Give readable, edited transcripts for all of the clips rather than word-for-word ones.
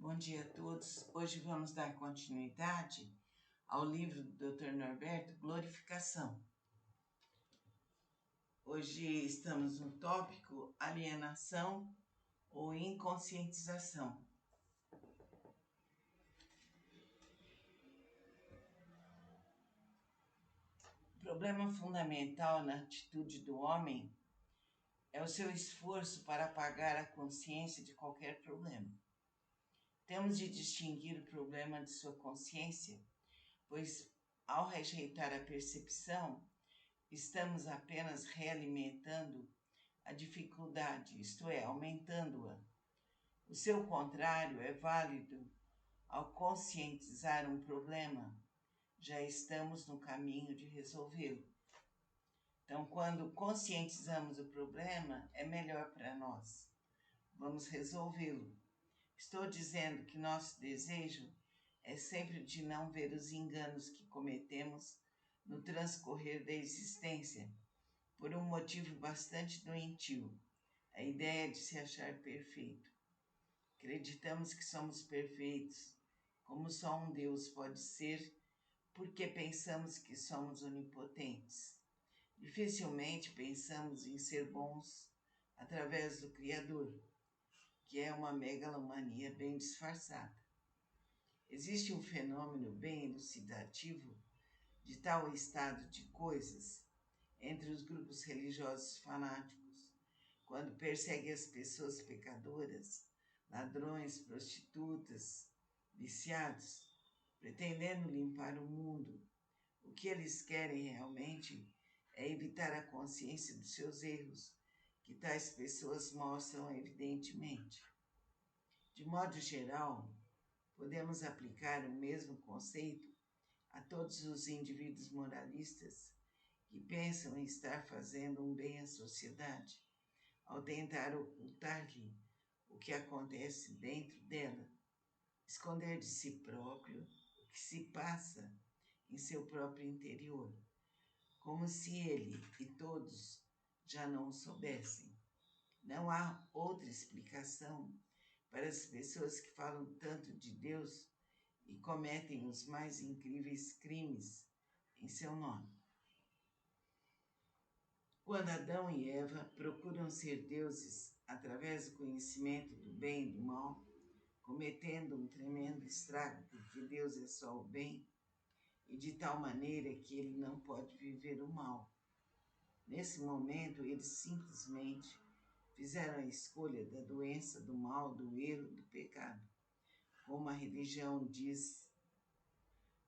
Bom dia a todos. Hoje vamos dar continuidade ao livro do Dr. Norberto, Glorificação. Hoje estamos no tópico alienação ou inconscientização. O problema fundamental na atitude do homem é o seu esforço para apagar a consciência de qualquer problema. Temos de distinguir o problema de sua consciência, pois ao rejeitar a percepção, estamos apenas realimentando a dificuldade, isto é, aumentando-a. O seu contrário é válido ao conscientizar um problema, já estamos no caminho de resolvê-lo. Então, quando conscientizamos o problema, é melhor para nós. Vamos resolvê-lo. Estou dizendo que nosso desejo é sempre de não ver os enganos que cometemos no transcorrer da existência, por um motivo bastante doentio, a ideia de se achar perfeito. Acreditamos que somos perfeitos, como só um Deus pode ser, porque pensamos que somos onipotentes. Dificilmente pensamos em ser bons através do Criador, que é uma megalomania bem disfarçada. Existe um fenômeno bem elucidativo de tal estado de coisas entre os grupos religiosos fanáticos, quando perseguem as pessoas pecadoras, ladrões, prostitutas, viciados, pretendendo limpar o mundo. O que eles querem realmente é evitar a consciência dos seus erros, que tais pessoas mostram evidentemente. De modo geral, podemos aplicar o mesmo conceito a todos os indivíduos moralistas que pensam em estar fazendo um bem à sociedade, ao tentar ocultar-lhe o que acontece dentro dela, esconder de si próprio o que se passa em seu próprio interior, como se ele e todos já não o soubessem. Não há outra explicação para as pessoas que falam tanto de Deus e cometem os mais incríveis crimes em seu nome. Quando Adão e Eva procuram ser deuses através do conhecimento do bem e do mal, cometendo um tremendo estrago, porque Deus é só o bem, e de tal maneira que ele não pode viver o mal. Nesse momento, eles simplesmente fizeram a escolha da doença, do mal, do erro, do pecado. Como a religião diz,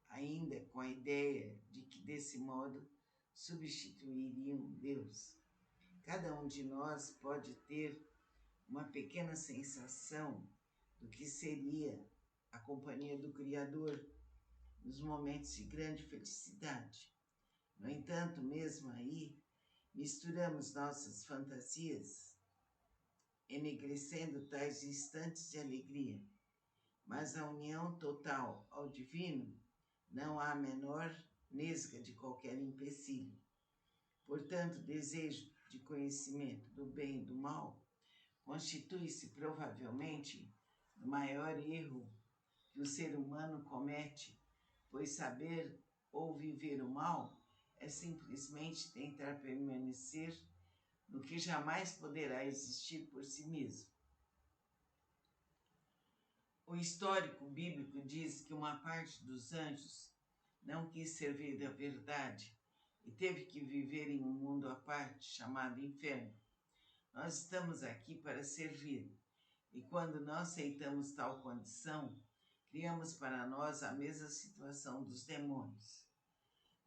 ainda com a ideia de que desse modo substituiriam Deus. Cada um de nós pode ter uma pequena sensação do que seria a companhia do Criador nos momentos de grande felicidade. No entanto, mesmo aí, misturamos nossas fantasias, enegrecendo tais instantes de alegria. Mas a união total ao divino não há a menor nesga de qualquer empecilho. Portanto, o desejo de conhecimento do bem e do mal constitui-se provavelmente o maior erro que o ser humano comete, pois saber ou viver o mal é simplesmente tentar permanecer no que jamais poderá existir por si mesmo. O histórico bíblico diz que uma parte dos anjos não quis servir da verdade e teve que viver em um mundo à parte, chamado inferno. Nós estamos aqui para servir, e quando não aceitamos tal condição, criamos para nós a mesma situação dos demônios.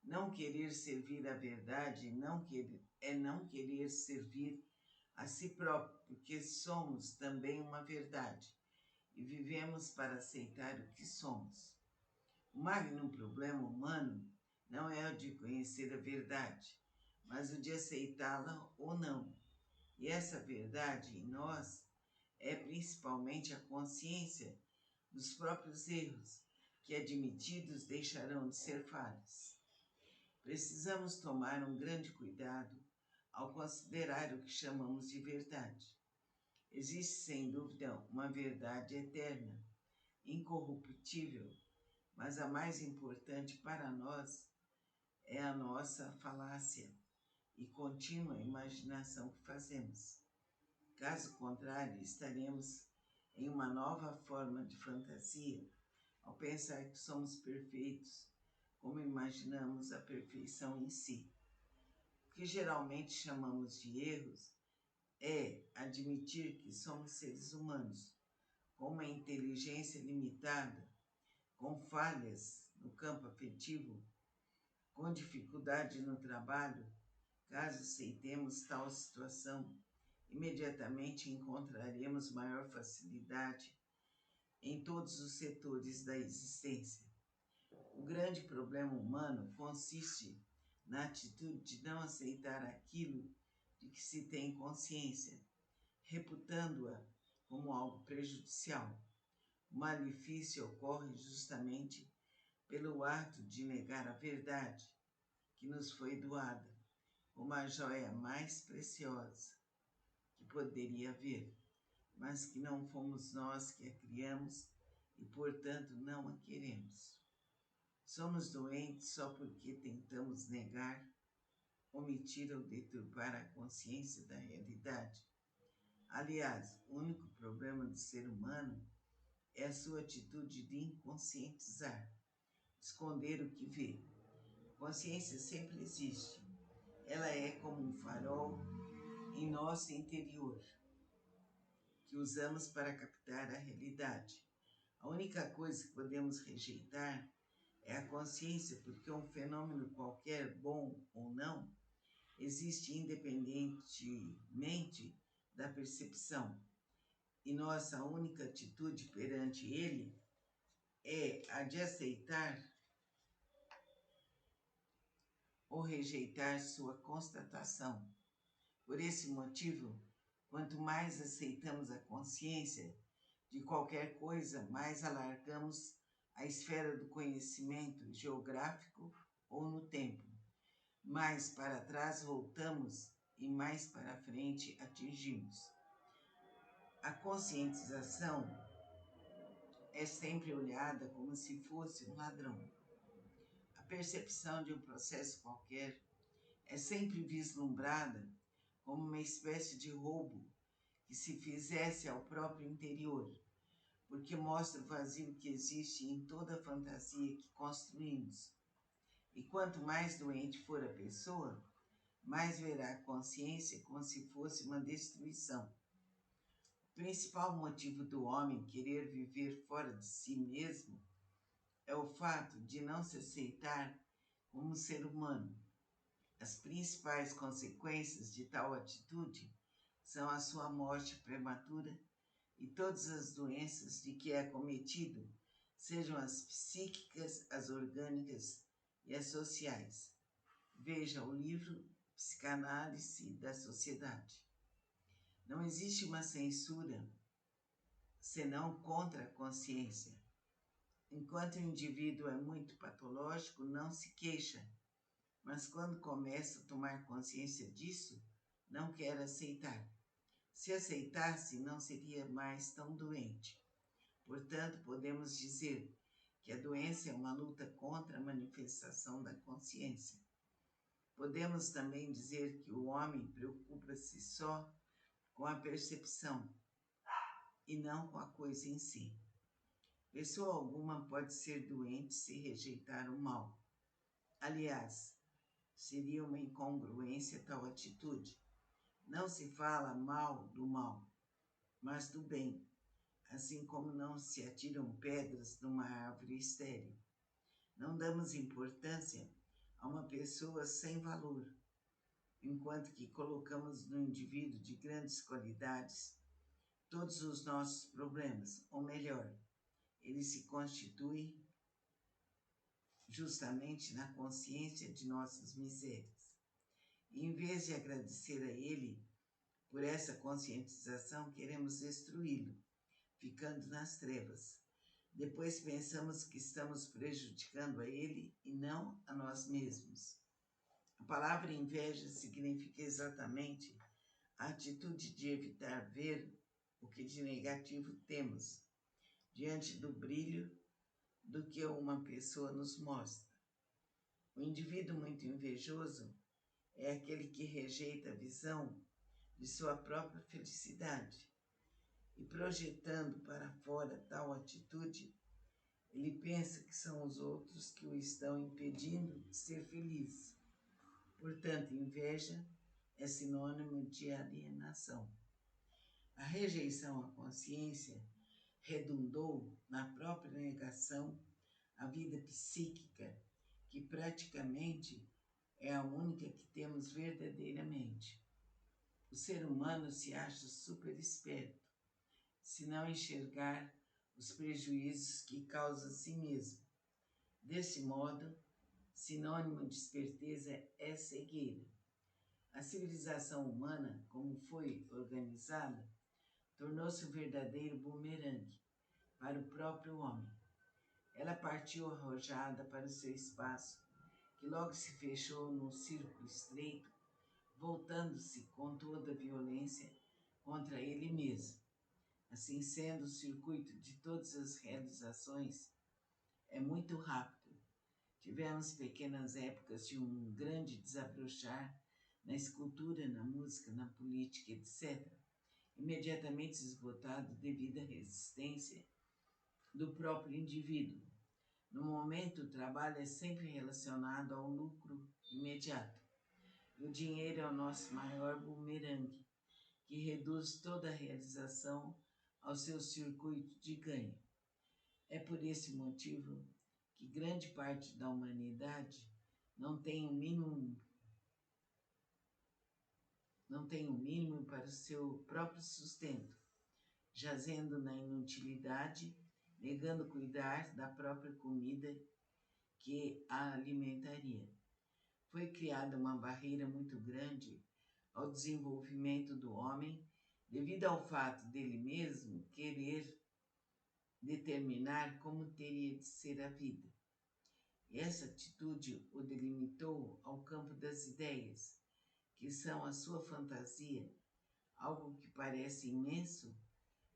Não querer servir a verdade é não querer servir a si próprio, porque somos também uma verdade e vivemos para aceitar o que somos. O magno problema humano não é o de conhecer a verdade, mas o de aceitá-la ou não. E essa verdade em nós é principalmente a consciência dos próprios erros, que admitidos deixarão de ser falhas. Precisamos tomar um grande cuidado ao considerar o que chamamos de verdade. Existe, sem dúvida, uma verdade eterna, incorruptível, mas a mais importante para nós é a nossa falácia e contínua imaginação que fazemos. Caso contrário, estaremos em uma nova forma de fantasia ao pensar que somos perfeitos, como imaginamos a perfeição em si. O que geralmente chamamos de erros é admitir que somos seres humanos, com uma inteligência limitada, com falhas no campo afetivo, com dificuldade no trabalho. Caso aceitemos tal situação, imediatamente encontraremos maior facilidade em todos os setores da existência. O grande problema humano consiste na atitude de não aceitar aquilo de que se tem consciência, reputando-a como algo prejudicial. O malefício ocorre justamente pelo ato de negar a verdade que nos foi doada, como a joia mais preciosa que poderia haver, mas que não fomos nós que a criamos e, portanto, não a queremos. Somos doentes só porque tentamos negar, omitir ou deturpar a consciência da realidade. Aliás, o único problema do ser humano é a sua atitude de inconscientizar, esconder o que vê. A consciência sempre existe. Ela é como um farol em nosso interior, que usamos para captar a realidade. A única coisa que podemos rejeitar é a consciência, porque um fenômeno qualquer, bom ou não, existe independentemente da percepção. E nossa única atitude perante ele é a de aceitar ou rejeitar sua constatação. Por esse motivo, quanto mais aceitamos a consciência de qualquer coisa, mais alargamos a esfera do conhecimento geográfico ou no tempo. Mais para trás voltamos e mais para frente atingimos. A conscientização é sempre olhada como se fosse um ladrão. A percepção de um processo qualquer é sempre vislumbrada como uma espécie de roubo que se fizesse ao próprio interior, porque mostra o vazio que existe em toda a fantasia que construímos. E quanto mais doente for a pessoa, mais verá a consciência como se fosse uma destruição. O principal motivo do homem querer viver fora de si mesmo é o fato de não se aceitar como ser humano. As principais consequências de tal atitude são a sua morte prematura e todas as doenças de que é acometido, sejam as psíquicas, as orgânicas e as sociais. Veja o livro Psicanálise da Sociedade. Não existe uma censura senão contra a consciência. Enquanto o indivíduo é muito patológico, não se queixa, mas quando começa a tomar consciência disso, não quer aceitar. Se aceitasse, não seria mais tão doente. Portanto, podemos dizer que a doença é uma luta contra a manifestação da consciência. Podemos também dizer que o homem preocupa-se só com a percepção e não com a coisa em si. Pessoa alguma pode ser doente se rejeitar o mal. Aliás, seria uma incongruência tal atitude. Não se fala mal do mal, mas do bem, assim como não se atiram pedras numa árvore estéril. Não damos importância a uma pessoa sem valor, enquanto que colocamos no indivíduo de grandes qualidades todos os nossos problemas, ou melhor, ele se constitui justamente na consciência de nossas misérias. E em vez de agradecer a ele por essa conscientização, queremos destruí-lo, ficando nas trevas. Depois pensamos que estamos prejudicando a ele e não a nós mesmos. A palavra inveja significa exatamente a atitude de evitar ver o que de negativo temos, diante do brilho do que uma pessoa nos mostra. O indivíduo muito invejoso é aquele que rejeita a visão de sua própria felicidade e, projetando para fora tal atitude, ele pensa que são os outros que o estão impedindo de ser feliz. Portanto, inveja é sinônimo de alienação. A rejeição à consciência redundou na própria negação à vida psíquica, que praticamente é a única que temos verdadeiramente. O ser humano se acha super esperto, se não enxergar os prejuízos que causa a si mesmo. Desse modo, sinônimo de esperteza é cegueira. A civilização humana, como foi organizada, tornou-se um verdadeiro bumerangue para o próprio homem. Ela partiu arrojada para o seu espaço, que logo se fechou num círculo estreito, voltando-se com toda a violência contra ele mesmo. Assim sendo, o circuito de todas as realizações é muito rápido. Tivemos pequenas épocas de um grande desabrochar na escultura, na música, na política, etc., imediatamente esgotado devido à resistência do próprio indivíduo. No momento, o trabalho é sempre relacionado ao lucro imediato. O dinheiro é o nosso maior bumerangue, que reduz toda a realização ao seu circuito de ganho. É por esse motivo que grande parte da humanidade não tem o mínimo para o seu próprio sustento, jazendo na inutilidade, negando cuidar da própria comida que a alimentaria. Foi criada uma barreira muito grande ao desenvolvimento do homem devido ao fato dele mesmo querer determinar como teria de ser a vida. E essa atitude o delimitou ao campo das ideias, que são a sua fantasia, algo que parece imenso,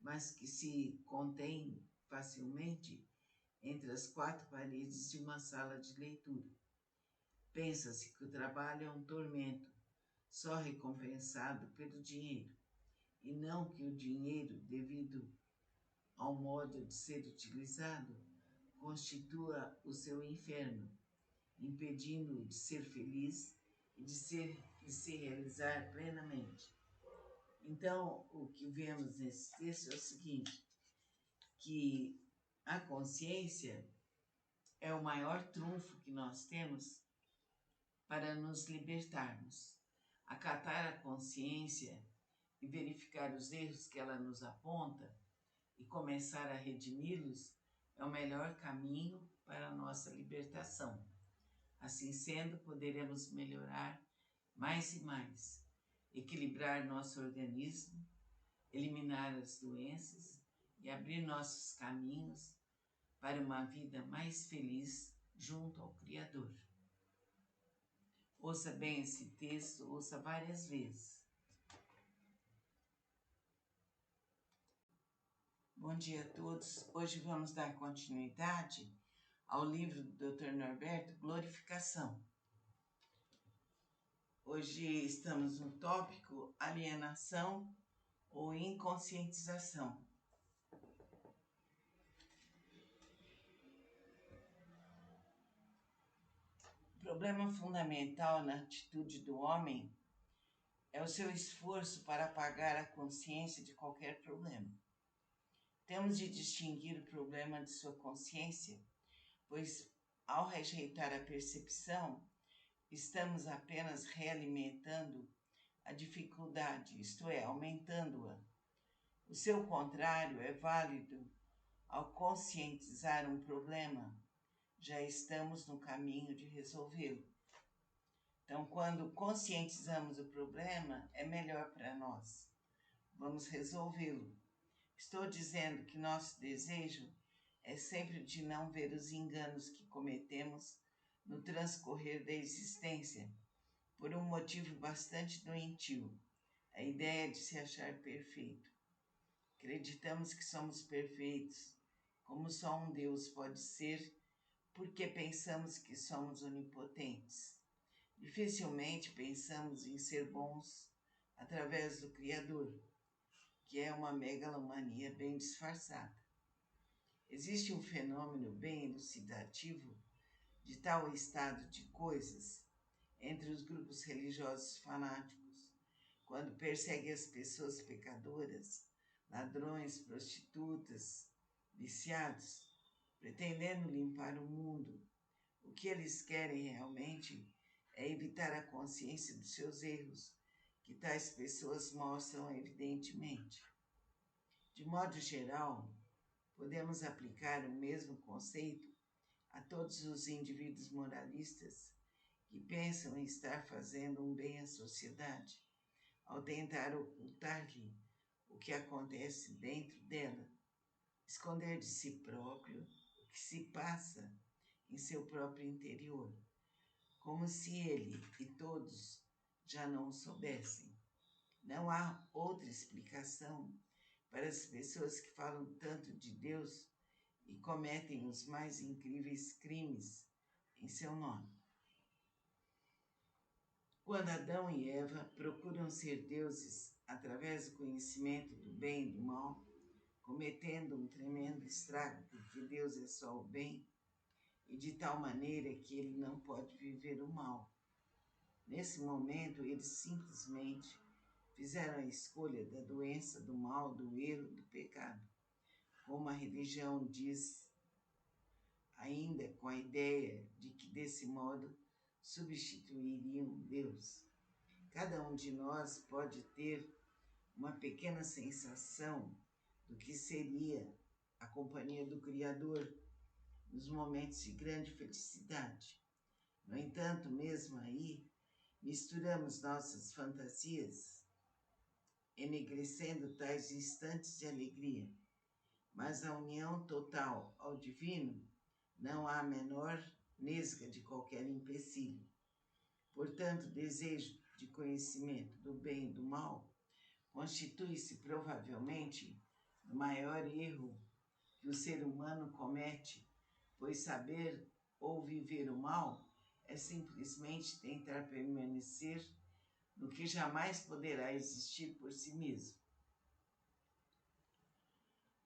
mas que se contém facilmente entre as quatro paredes de uma sala de leitura. Pensa-se que o trabalho é um tormento, só recompensado pelo dinheiro, e não que o dinheiro, devido ao modo de ser utilizado, constitua o seu inferno, impedindo-o de ser feliz e de se realizar plenamente. Então, o que vemos nesse texto é o seguinte, que a consciência é o maior trunfo que nós temos para nos libertarmos. Acatar a consciência e verificar os erros que ela nos aponta e começar a redimi-los é o melhor caminho para a nossa libertação. Assim sendo, poderemos melhorar mais e mais, equilibrar nosso organismo, eliminar as doenças e abrir nossos caminhos para uma vida mais feliz junto ao Criador. Ouça bem esse texto, ouça várias vezes. Bom dia a todos. Hoje vamos dar continuidade ao livro do Dr. Norberto, Glorificação. Hoje estamos no tópico alienação ou inconscientização. O problema fundamental na atitude do homem é o seu esforço para apagar a consciência de qualquer problema. Temos de distinguir o problema de sua consciência, pois, ao rejeitar a percepção, estamos apenas realimentando a dificuldade, isto é, aumentando-a. O seu contrário é válido. Ao conscientizar um problema, já estamos no caminho de resolvê-lo. Então, quando conscientizamos o problema, é melhor para nós. Vamos resolvê-lo. Estou dizendo que nosso desejo é sempre de não ver os enganos que cometemos no transcorrer da existência, por um motivo bastante doentio, a ideia de se achar perfeito. Acreditamos que somos perfeitos como só um Deus pode ser, porque pensamos que somos onipotentes. Dificilmente pensamos em ser bons através do Criador, que é uma megalomania bem disfarçada. Existe um fenômeno bem elucidativo de tal estado de coisas entre os grupos religiosos fanáticos, quando perseguem as pessoas pecadoras, ladrões, prostitutas, viciados, pretendendo limpar o mundo. O que eles querem realmente é evitar a consciência dos seus erros, que tais pessoas mostram evidentemente. De modo geral, podemos aplicar o mesmo conceito a todos os indivíduos moralistas que pensam em estar fazendo um bem à sociedade, ao tentar ocultar-lhe o que acontece dentro dela, esconder de si próprio o que se passa em seu próprio interior, como se ele e todos já não o soubessem. Não há outra explicação para as pessoas que falam tanto de Deus e cometem os mais incríveis crimes em seu nome. Quando Adão e Eva procuram ser deuses através do conhecimento do bem e do mal, cometendo um tremendo estrago, porque Deus é só o bem, e de tal maneira que ele não pode viver o mal. Nesse momento, eles simplesmente fizeram a escolha da doença, do mal, do erro, do pecado, como a religião diz, ainda com a ideia de que desse modo substituiriam Deus. Cada um de nós pode ter uma pequena sensação do que seria a companhia do Criador nos momentos de grande felicidade. No entanto, mesmo aí, misturamos nossas fantasias, enegrecendo tais instantes de alegria. Mas a união total ao divino não há a menor nesga de qualquer empecilho. Portanto, o desejo de conhecimento do bem e do mal constitui-se provavelmente o maior erro que o ser humano comete, pois saber ou viver o mal é simplesmente tentar permanecer no que jamais poderá existir por si mesmo.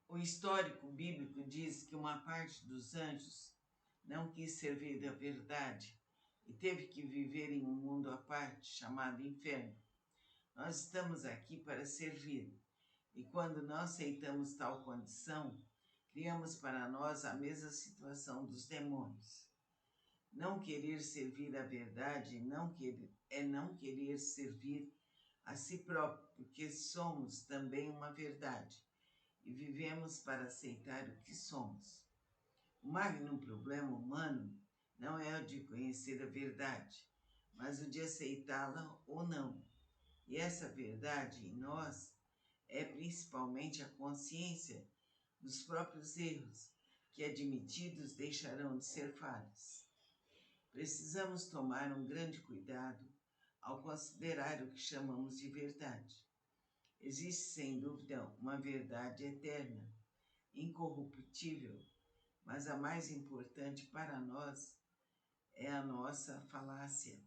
O histórico bíblico diz que uma parte dos anjos não quis servir da verdade e teve que viver em um mundo à parte, chamado inferno. Nós estamos aqui para servir, e quando não aceitamos tal condição, criamos para nós a mesma situação dos demônios. Não querer servir a verdade é não querer servir a si próprio, porque somos também uma verdade e vivemos para aceitar o que somos. O magno problema humano não é o de conhecer a verdade, mas o de aceitá-la ou não. E essa verdade em nós é principalmente a consciência dos próprios erros, que admitidos deixarão de ser falhas. Precisamos tomar um grande cuidado ao considerar o que chamamos de verdade. Existe, sem dúvida, uma verdade eterna, incorruptível, mas a mais importante para nós é a nossa falácia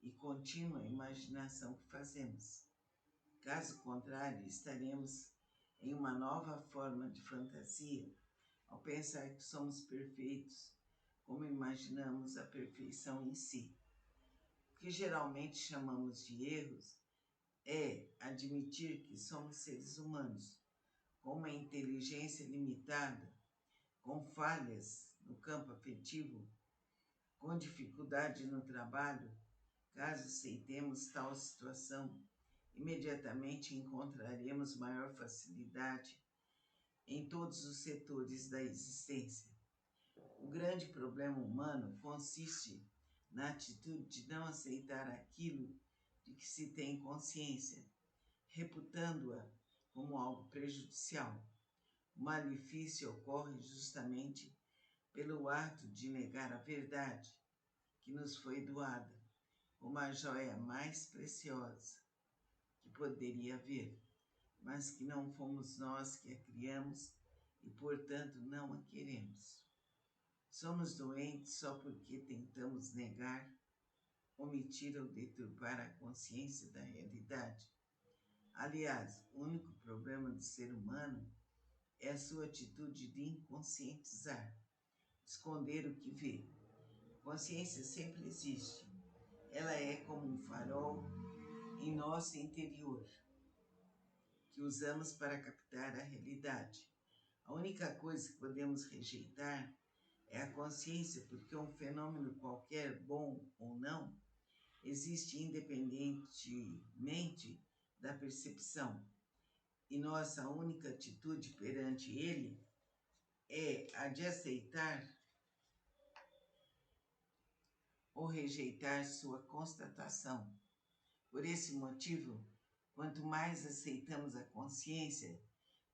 e contínua imaginação que fazemos. Caso contrário, estaremos em uma nova forma de fantasia ao pensar que somos perfeitos, como imaginamos a perfeição em si. O que geralmente chamamos de erros é admitir que somos seres humanos, com uma inteligência limitada, com falhas no campo afetivo, com dificuldade no trabalho. Caso aceitemos tal situação, imediatamente encontraremos maior facilidade em todos os setores da existência. O grande problema humano consiste na atitude de não aceitar aquilo de que se tem consciência, reputando-a como algo prejudicial. O malefício ocorre justamente pelo ato de negar a verdade que nos foi doada, como a joia mais preciosa que poderia haver, mas que não fomos nós que a criamos e, portanto, não a queremos. Somos doentes só porque tentamos negar, omitir ou deturpar a consciência da realidade. Aliás, o único problema do ser humano é a sua atitude de inconscientizar, esconder o que vê. Consciência sempre existe. Ela é como um farol em nosso interior, que usamos para captar a realidade. A única coisa que podemos rejeitar é a consciência, porque um fenômeno qualquer, bom ou não, existe independentemente da percepção. E nossa única atitude perante ele é a de aceitar ou rejeitar sua constatação. Por esse motivo, quanto mais aceitamos a consciência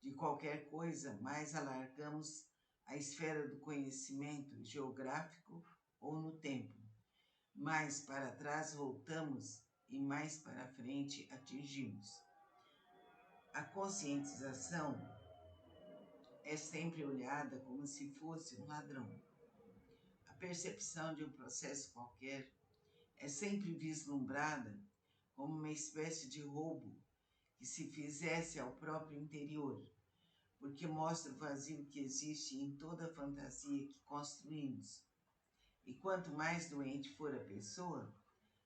de qualquer coisa, mais alargamos a esfera do conhecimento geográfico ou no tempo. Mais para trás voltamos e mais para frente atingimos. A conscientização é sempre olhada como se fosse um ladrão. A percepção de um processo qualquer é sempre vislumbrada como uma espécie de roubo que se fizesse ao próprio interior, porque mostra o vazio que existe em toda a fantasia que construímos. E quanto mais doente for a pessoa,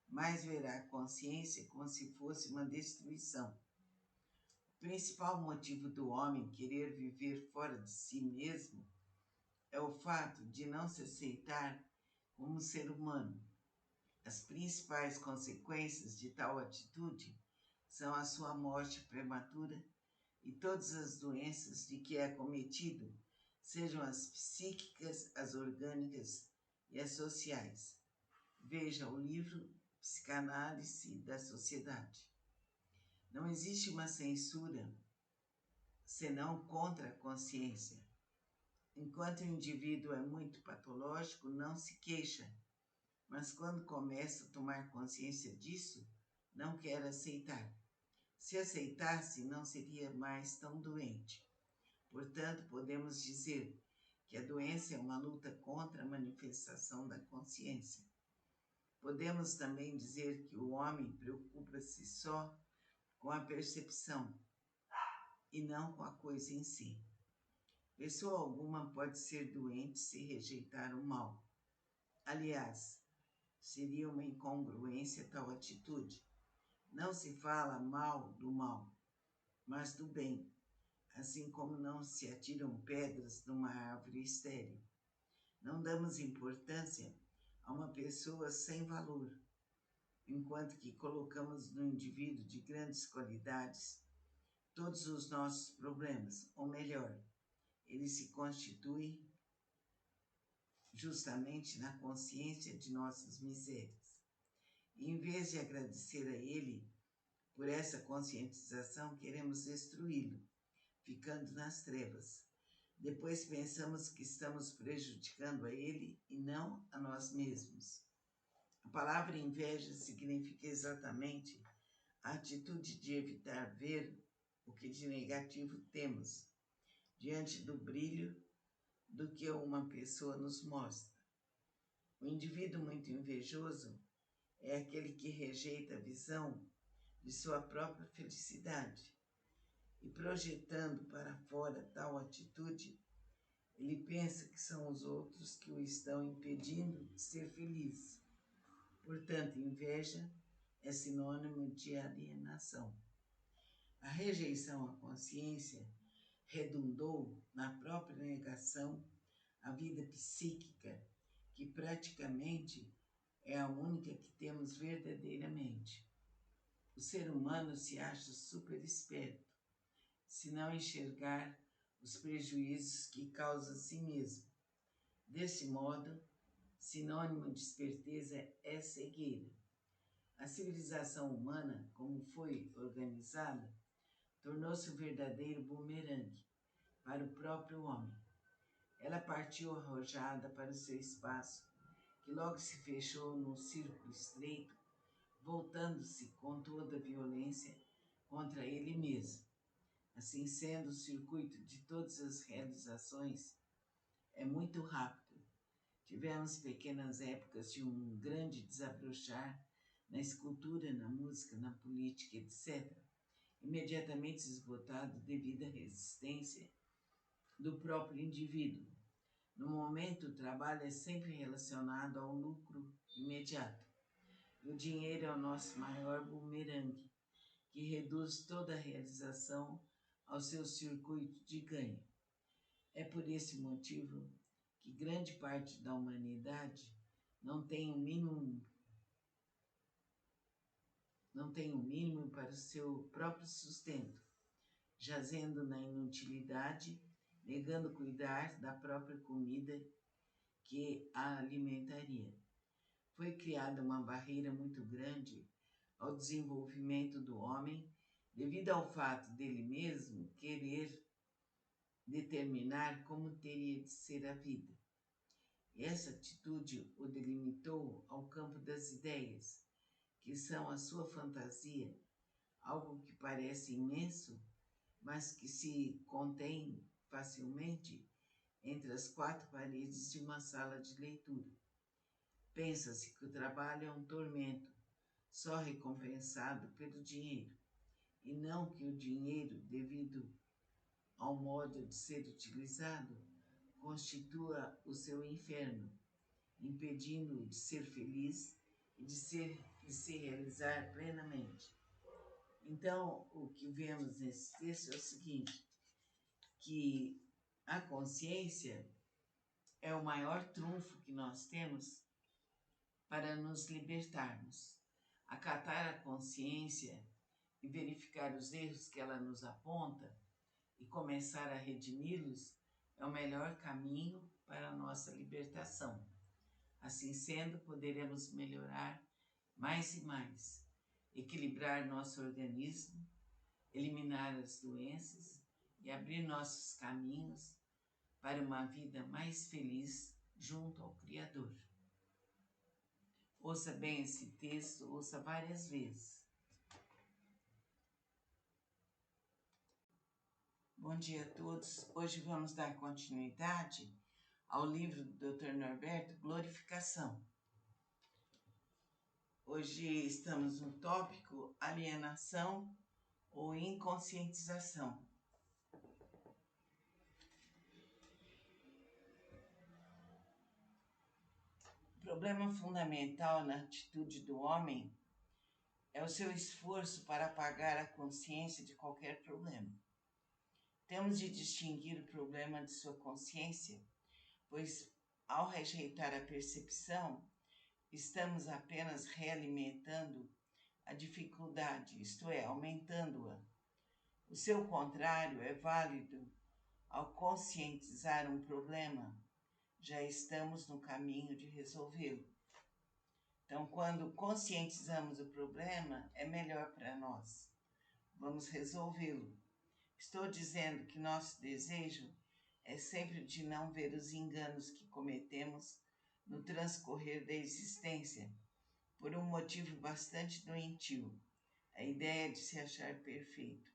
mais verá a consciência como se fosse uma destruição. O principal motivo do homem querer viver fora de si mesmo é o fato de não se aceitar como ser humano. As principais consequências de tal atitude são a sua morte prematura e todas as doenças de que é acometido, sejam as psíquicas, as orgânicas e as sociais. Veja o livro Psicanálise da Sociedade. Não existe uma censura senão contra a consciência. Enquanto o indivíduo é muito patológico, não se queixa, mas quando começa a tomar consciência disso, não quer aceitar. Se aceitasse, não seria mais tão doente. Portanto, podemos dizer que a doença é uma luta contra a manifestação da consciência. Podemos também dizer que o homem preocupa-se só com a percepção e não com a coisa em si. Pessoa alguma pode ser doente se rejeitar o mal. Aliás, seria uma incongruência tal atitude. Não se fala mal do mal, mas do bem, assim como não se atiram pedras numa árvore estéril. Não damos importância a uma pessoa sem valor, enquanto que colocamos no indivíduo de grandes qualidades todos os nossos problemas, ou melhor, ele se constitui justamente na consciência de nossas misérias. E, em vez de agradecer a ele por essa conscientização, queremos destruí-lo, ficando nas trevas. Depois pensamos que estamos prejudicando a ele e não a nós mesmos. A palavra inveja significa exatamente a atitude de evitar ver o que de negativo temos diante do brilho do que uma pessoa nos mostra. O indivíduo muito invejoso é aquele que rejeita a visão de sua própria felicidade e, projetando para fora tal atitude, ele pensa que são os outros que o estão impedindo de ser feliz. Portanto, inveja é sinônimo de alienação. A rejeição à consciência redundou na própria negação à vida psíquica, que praticamente é a única que temos verdadeiramente. O ser humano se acha super esperto, se não enxergar os prejuízos que causa a si mesmo. Desse modo, sinônimo de esperteza é cegueira. A civilização humana, como foi organizada, tornou-se um verdadeiro bumerangue para o próprio homem. Ela partiu arrojada para o seu espaço, que logo se fechou num círculo estreito, voltando-se com toda a violência contra ele mesmo. Assim sendo, o circuito de todas as realizações é muito rápido. Tivemos pequenas épocas de um grande desabrochar na escultura, na música, na política, etc., imediatamente esgotado devido à resistência do próprio indivíduo. No momento, o trabalho é sempre relacionado ao lucro imediato. O dinheiro é o nosso maior bumerangue, que reduz toda a realização ao seu circuito de ganho. É por esse motivo que grande parte da humanidade não tem o mínimo para o seu próprio sustento, jazendo na inutilidade, negando cuidar da própria comida que a alimentaria. Foi criada uma barreira muito grande ao desenvolvimento do homem devido ao fato dele mesmo querer determinar como teria de ser a vida. E essa atitude o delimitou ao campo das ideias, que são a sua fantasia, algo que parece imenso, mas que se contém facilmente entre as quatro paredes de uma sala de leitura. Pensa-se que o trabalho é um tormento, só recompensado pelo dinheiro, e não que o dinheiro, devido ao modo de ser utilizado, constitua o seu inferno, impedindo-o de ser feliz e de se realizar plenamente. Então, o que vemos nesse texto é o seguinte, que a consciência é o maior trunfo que nós temos para nos libertarmos. Acatar a consciência e verificar os erros que ela nos aponta e começar a redimi-los é o melhor caminho para a nossa libertação. Assim sendo, poderemos melhorar mais e mais, equilibrar nosso organismo, eliminar as doenças e abrir nossos caminhos para uma vida mais feliz junto ao Criador. Ouça bem esse texto, ouça várias vezes. Bom dia a todos. Hoje vamos dar continuidade ao livro do Dr. Norberto, Glorificação. Hoje estamos no tópico alienação ou inconscientização. O problema fundamental na atitude do homem é o seu esforço para apagar a consciência de qualquer problema. Temos de distinguir o problema de sua consciência, pois ao rejeitar a percepção, estamos apenas realimentando a dificuldade, isto é, aumentando-a. O seu contrário é válido. Ao conscientizar um problema, já estamos no caminho de resolvê-lo. Então, quando conscientizamos o problema, é melhor para nós. Vamos resolvê-lo. Estou dizendo que nosso desejo é sempre de não ver os enganos que cometemos no transcorrer da existência, por um motivo bastante doentio, a ideia de se achar perfeito.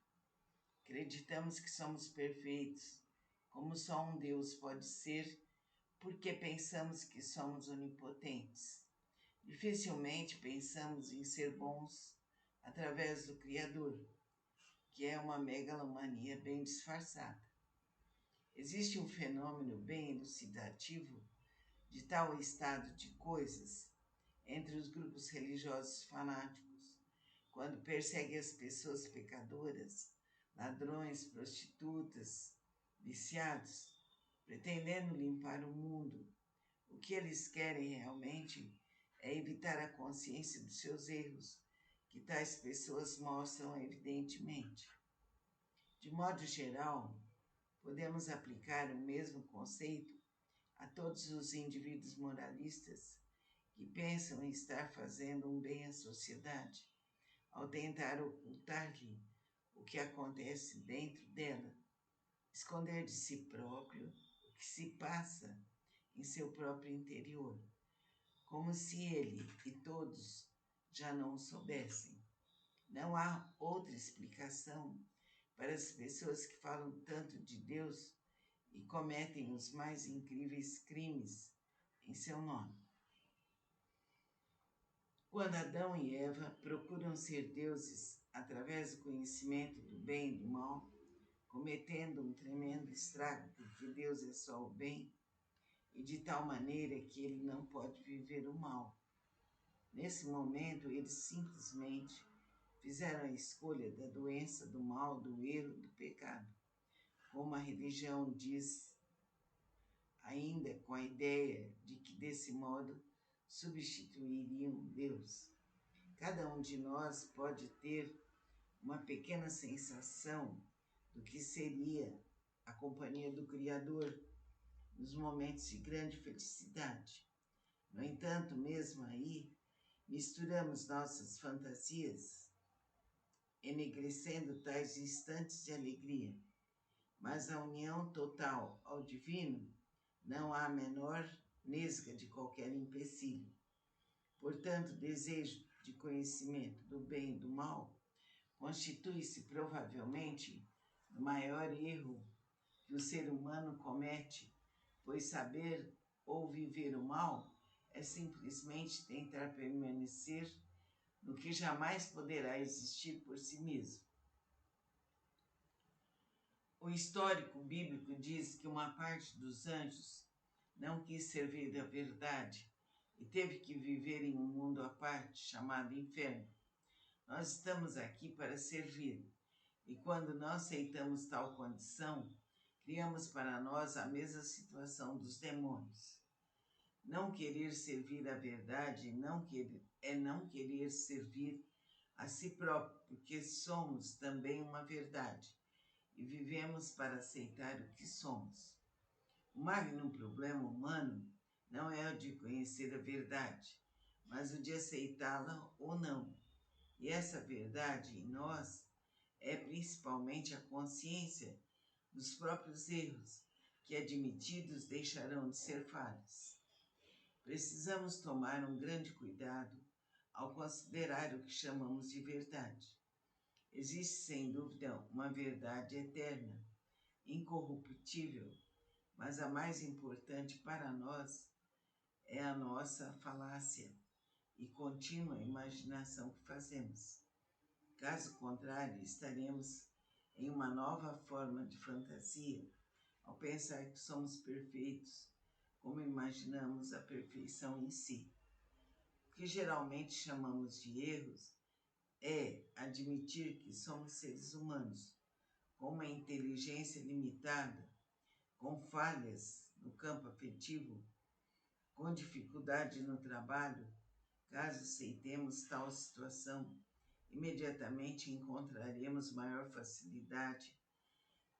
Acreditamos que somos perfeitos, como só um Deus pode ser, porque pensamos que somos onipotentes. Dificilmente pensamos em ser bons através do Criador, que é uma megalomania bem disfarçada. Existe um fenômeno bem elucidativo de tal estado de coisas entre os grupos religiosos fanáticos, quando perseguem as pessoas pecadoras, ladrões, prostitutas, viciados, pretendendo limpar o mundo. O que eles querem realmente é evitar a consciência dos seus erros, que tais pessoas mostram evidentemente. De modo geral, podemos aplicar o mesmo conceito a todos os indivíduos moralistas que pensam em estar fazendo um bem à sociedade, ao tentar ocultar-lhe o que acontece dentro dela, esconder de si próprio o que se passa em seu próprio interior, como se ele e todos já não o soubessem. Não há outra explicação para as pessoas que falam tanto de Deus e cometem os mais incríveis crimes em seu nome. Quando Adão e Eva procuram ser deuses através do conhecimento do bem e do mal, cometendo um tremendo estrago, porque Deus é só o bem, e de tal maneira que ele não pode viver o mal. Nesse momento, eles simplesmente fizeram a escolha da doença, do mal, do erro, do pecado. Como a religião diz, ainda com a ideia de que desse modo substituiriam Deus. Cada um de nós pode ter uma pequena sensação do que seria a companhia do Criador nos momentos de grande felicidade. No entanto, mesmo aí, misturamos nossas fantasias, enegrecendo tais instantes de alegria. Mas a união total ao divino não há a menor nesga de qualquer empecilho. Portanto, o desejo de conhecimento do bem e do mal constitui-se provavelmente o maior erro que o ser humano comete, pois saber ou viver o mal é simplesmente tentar permanecer no que jamais poderá existir por si mesmo. O histórico bíblico diz que uma parte dos anjos não quis servir da verdade e teve que viver em um mundo à parte, chamado inferno. Nós estamos aqui para servir, e quando não aceitamos tal condição, criamos para nós a mesma situação dos demônios. Não querer servir a verdade não querer servir a si próprio, porque somos também uma verdade e vivemos para aceitar o que somos. O magno problema humano não é o de conhecer a verdade, mas o de aceitá-la ou não. E essa verdade em nós é principalmente a consciência dos próprios erros, que admitidos deixarão de ser falhas. Precisamos tomar um grande cuidado ao considerar o que chamamos de verdade. Existe, sem dúvida, uma verdade eterna, incorruptível, mas a mais importante para nós é a nossa falácia e contínua imaginação que fazemos. Caso contrário, estaremos em uma nova forma de fantasia ao pensar que somos perfeitos, como imaginamos a perfeição em si. O que geralmente chamamos de erros é admitir que somos seres humanos, com uma inteligência limitada, com falhas no campo afetivo, com dificuldade no trabalho. Caso aceitemos tal situação, imediatamente encontraremos maior facilidade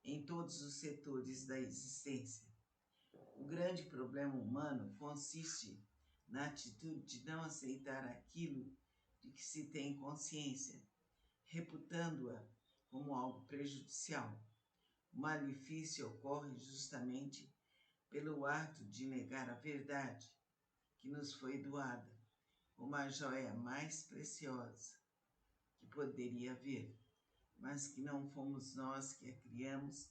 em todos os setores da existência. O grande problema humano consiste na atitude de não aceitar aquilo de que se tem consciência, reputando-a como algo prejudicial. O malefício ocorre justamente pelo ato de negar a verdade que nos foi doada, como a joia mais preciosa que poderia haver, mas que não fomos nós que a criamos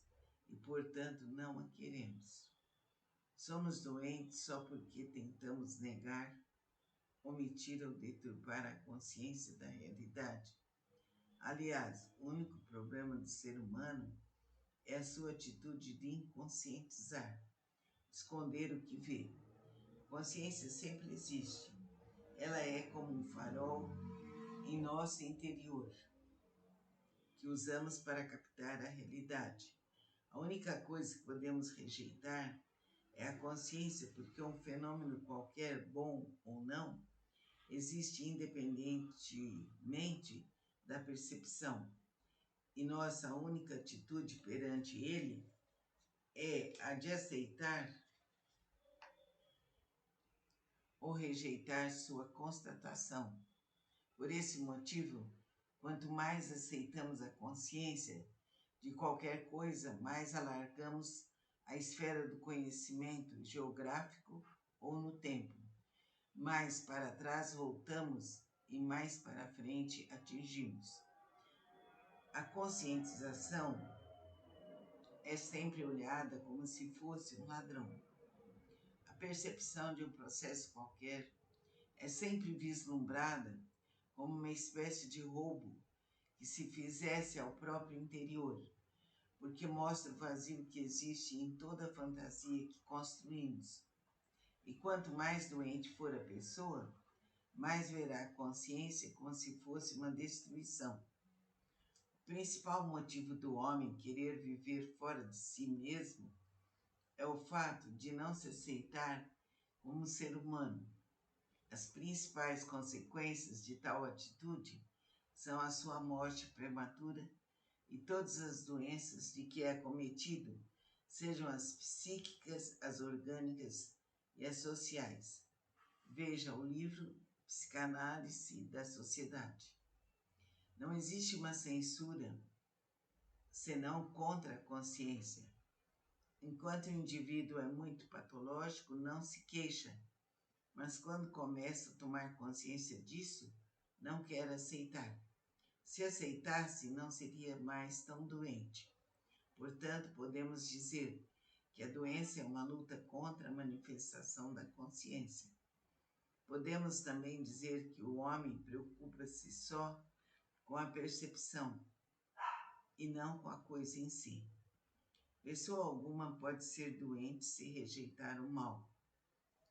e, portanto, não a queremos. Somos doentes só porque tentamos negar, omitir ou deturpar a consciência da realidade. Aliás, o único problema do ser humano é a sua atitude de inconscientizar, esconder o que vê. A consciência sempre existe. Ela é como um farol em nosso interior, que usamos para captar a realidade. A única coisa que podemos rejeitar é a consciência, porque um fenômeno qualquer, bom ou não, existe independentemente da percepção. E nossa única atitude perante ele é a de aceitar ou rejeitar sua constatação. Por esse motivo, quanto mais aceitamos a consciência de qualquer coisa, mais alargamos a esfera do conhecimento geográfico ou no tempo. Mais para trás voltamos e mais para frente atingimos. A conscientização é sempre olhada como se fosse um ladrão. A percepção de um processo qualquer é sempre vislumbrada como uma espécie de roubo que se fizesse ao próprio interior, porque mostra o vazio que existe em toda a fantasia que construímos. E quanto mais doente for a pessoa, mais verá a consciência como se fosse uma destruição. O principal motivo do homem querer viver fora de si mesmo é o fato de não se aceitar como ser humano. As principais consequências de tal atitude são a sua morte prematura e todas as doenças de que é acometido, sejam as psíquicas, as orgânicas e as sociais. Veja o livro Psicanálise da Sociedade. Não existe uma censura senão contra a consciência. Enquanto o indivíduo é muito patológico, não se queixa, mas quando começa a tomar consciência disso, não quer aceitar. Se aceitasse, não seria mais tão doente. Portanto, podemos dizer que a doença é uma luta contra a manifestação da consciência. Podemos também dizer que o homem preocupa-se só com a percepção e não com a coisa em si. Pessoa alguma pode ser doente se rejeitar o mal.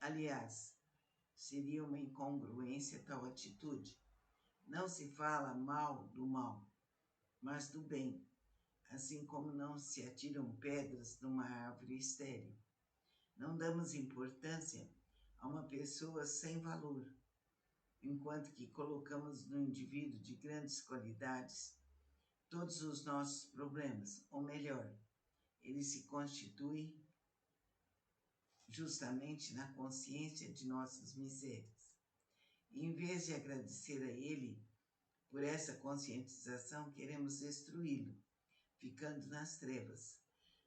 Aliás, seria uma incongruência tal atitude. Não se fala mal do mal, mas do bem, assim como não se atiram pedras numa árvore estéril. Não damos importância a uma pessoa sem valor, enquanto que colocamos no indivíduo de grandes qualidades todos os nossos problemas, ou melhor, ele se constitui justamente na consciência de nossas misérias. E em vez de agradecer a ele por essa conscientização, queremos destruí-lo, ficando nas trevas.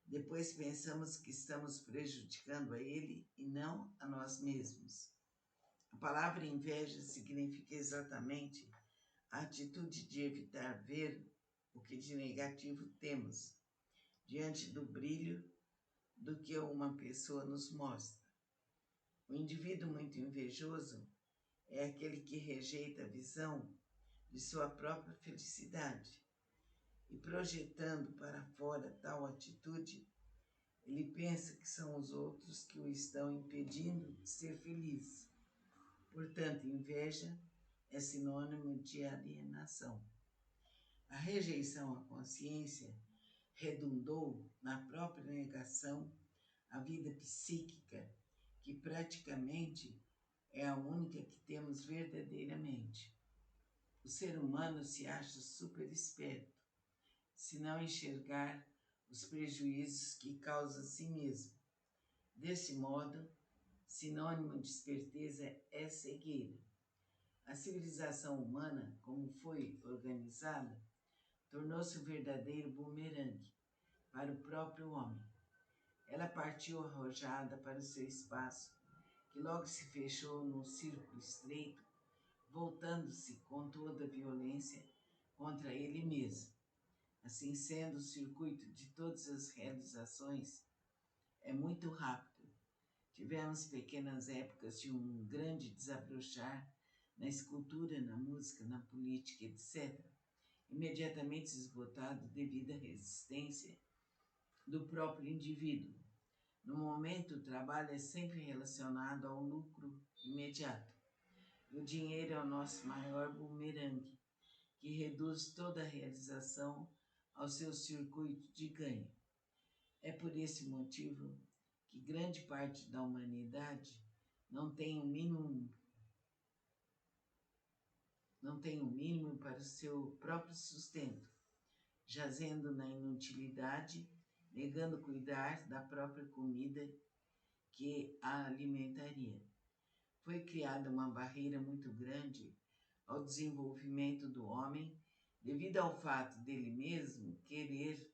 Depois pensamos que estamos prejudicando a ele e não a nós mesmos. A palavra inveja significa exatamente a atitude de evitar ver o que de negativo temos diante do brilho do que uma pessoa nos mostra. O indivíduo muito invejoso é aquele que rejeita a visão de sua própria felicidade e, projetando para fora tal atitude, ele pensa que são os outros que o estão impedindo de ser feliz. Portanto, inveja é sinônimo de alienação. A rejeição à consciência redundou na própria negação à vida psíquica, que praticamente é a única que temos verdadeiramente. O ser humano se acha super esperto, se não enxergar os prejuízos que causa a si mesmo. Desse modo, sinônimo de esperteza é cegueira. A civilização humana, como foi organizada, tornou-se um verdadeiro bumerangue para o próprio homem. Ela partiu arrojada para o seu espaço, que logo se fechou num círculo estreito, voltando-se com toda a violência contra ele mesmo. Assim sendo, o circuito de todas as realizações é muito rápido. Tivemos pequenas épocas de um grande desabrochar na escultura, na música, na política, etc., imediatamente esgotado devido à resistência do próprio indivíduo. No momento, o trabalho é sempre relacionado ao lucro imediato. O dinheiro é o nosso maior bumerangue, que reduz toda a realização ao seu circuito de ganho. É por esse motivo que grande parte da humanidade não tem o mínimo para o seu próprio sustento, jazendo na inutilidade, negando cuidar da própria comida que a alimentaria. Foi criada uma barreira muito grande ao desenvolvimento do homem devido ao fato dele mesmo querer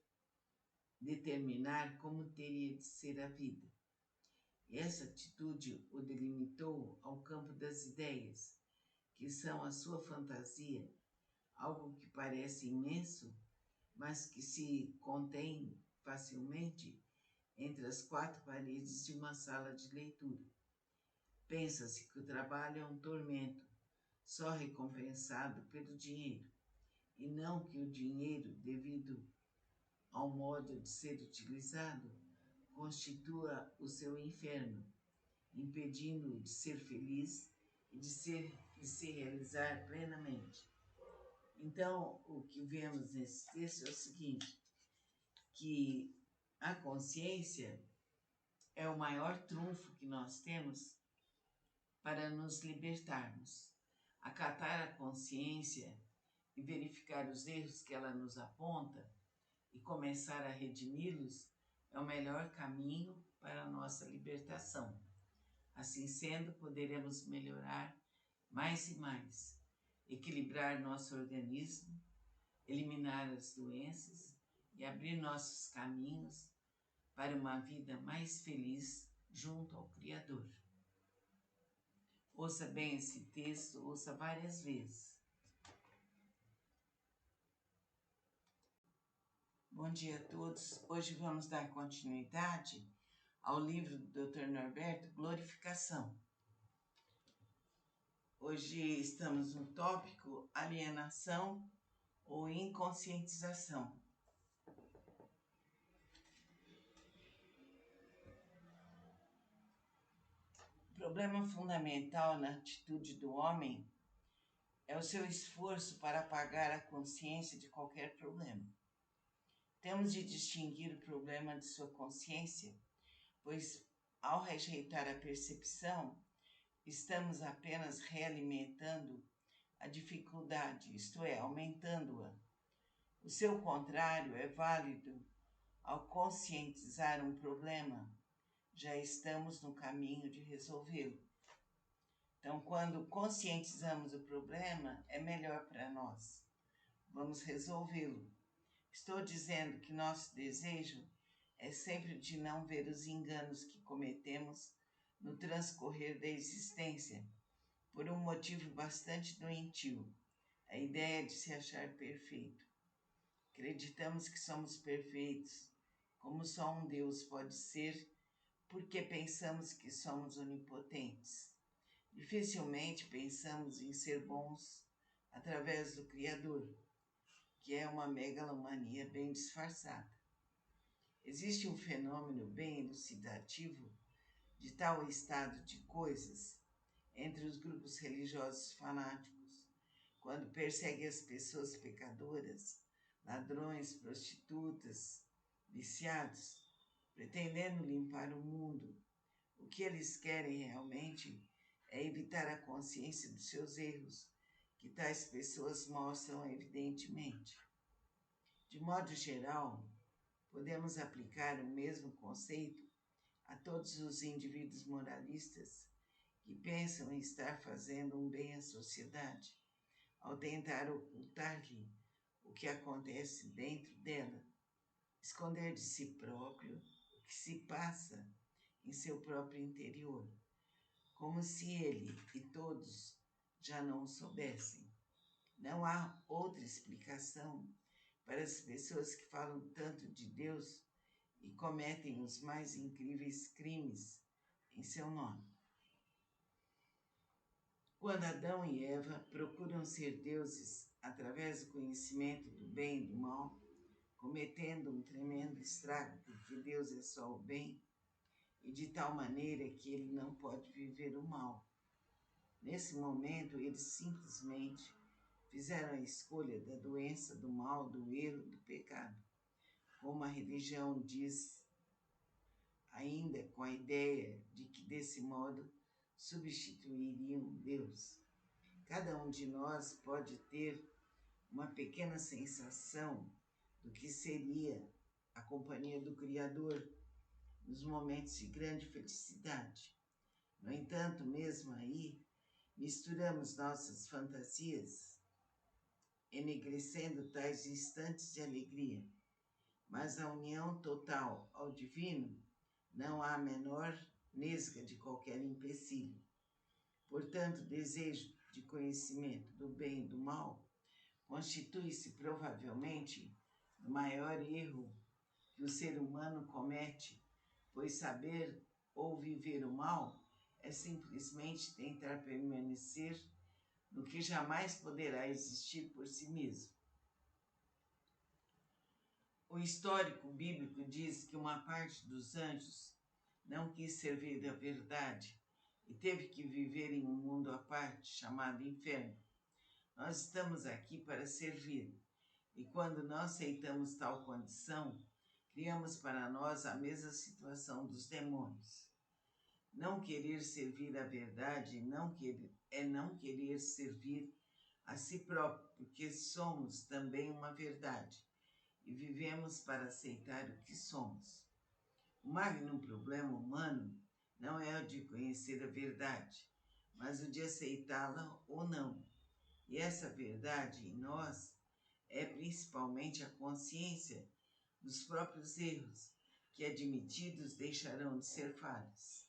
determinar como teria de ser a vida. E essa atitude o delimitou ao campo das ideias, que são a sua fantasia, algo que parece imenso, mas que se contém facilmente entre as quatro paredes de uma sala de leitura. Pensa-se que o trabalho é um tormento, só recompensado pelo dinheiro, e não que o dinheiro, devido ao modo de ser utilizado, constitua o seu inferno, impedindo-o de ser feliz e de se realizar plenamente. Então, o que vemos nesse texto é o seguinte, que a consciência é o maior trunfo que nós temos para nos libertarmos. Acatar a consciência e verificar os erros que ela nos aponta e começar a redimi-los é o melhor caminho para a nossa libertação. Assim sendo, poderemos melhorar mais e mais, equilibrar nosso organismo, eliminar as doenças e abrir nossos caminhos para uma vida mais feliz junto ao Criador. Ouça bem esse texto, ouça várias vezes. Bom dia a todos. Hoje vamos dar continuidade ao livro do Dr. Norberto, Glorificação. Hoje estamos no tópico alienação ou inconscientização. O problema fundamental na atitude do homem é o seu esforço para apagar a consciência de qualquer problema. Temos de distinguir o problema de sua consciência, pois ao rejeitar a percepção, estamos apenas realimentando a dificuldade, isto é, aumentando-a. O seu contrário é válido. Ao conscientizar um problema, já estamos no caminho de resolvê-lo. Então, quando conscientizamos o problema, é melhor para nós. Vamos resolvê-lo. Estou dizendo que nosso desejo é sempre de não ver os enganos que cometemos no transcorrer da existência, por um motivo bastante doentio, a ideia de se achar perfeito. Acreditamos que somos perfeitos, como só um Deus pode ser, porque pensamos que somos onipotentes. Dificilmente pensamos em ser bons através do Criador, que é uma megalomania bem disfarçada. Existe um fenômeno bem elucidativo de tal estado de coisas entre os grupos religiosos fanáticos, quando perseguem as pessoas pecadoras, ladrões, prostitutas, viciados, pretendendo limpar o mundo. O que eles querem realmente é evitar a consciência dos seus erros, que tais pessoas mostram evidentemente. De modo geral, podemos aplicar o mesmo conceito a todos os indivíduos moralistas que pensam em estar fazendo um bem à sociedade, ao tentar ocultar-lhe o que acontece dentro dela, esconder de si próprio o que se passa em seu próprio interior, como se ele e todos já não o soubessem. Não há outra explicação para as pessoas que falam tanto de Deus e cometem os mais incríveis crimes em seu nome. Quando Adão e Eva procuram ser deuses através do conhecimento do bem e do mal, cometendo um tremendo estrago, porque Deus é só o bem, e de tal maneira que ele não pode viver o mal. Nesse momento, eles simplesmente fizeram a escolha da doença, do mal, do erro, do pecado, como a religião diz, ainda com a ideia de que desse modo substituiriam Deus. Cada um de nós pode ter uma pequena sensação do que seria a companhia do Criador nos momentos de grande felicidade. No entanto, mesmo aí, misturamos nossas fantasias, enegrecendo tais instantes de alegria. Mas a união total ao divino não há a menor nesga de qualquer empecilho. Portanto, o desejo de conhecimento do bem e do mal constitui-se provavelmente O maior erro que o ser humano comete, pois saber ou viver o mal é simplesmente tentar permanecer no que jamais poderá existir por si mesmo. O histórico bíblico diz que uma parte dos anjos não quis servir da verdade e teve que viver em um mundo à parte, chamado inferno. Nós estamos aqui para servir, e quando não aceitamos tal condição, criamos para nós a mesma situação dos demônios. Não querer servir a verdade é não querer servir a si próprio, porque somos também uma verdade e vivemos para aceitar o que somos. O magno problema humano não é o de conhecer a verdade, mas o de aceitá-la ou não. E essa verdade em nós é principalmente a consciência dos próprios erros, que admitidos deixarão de ser falhas.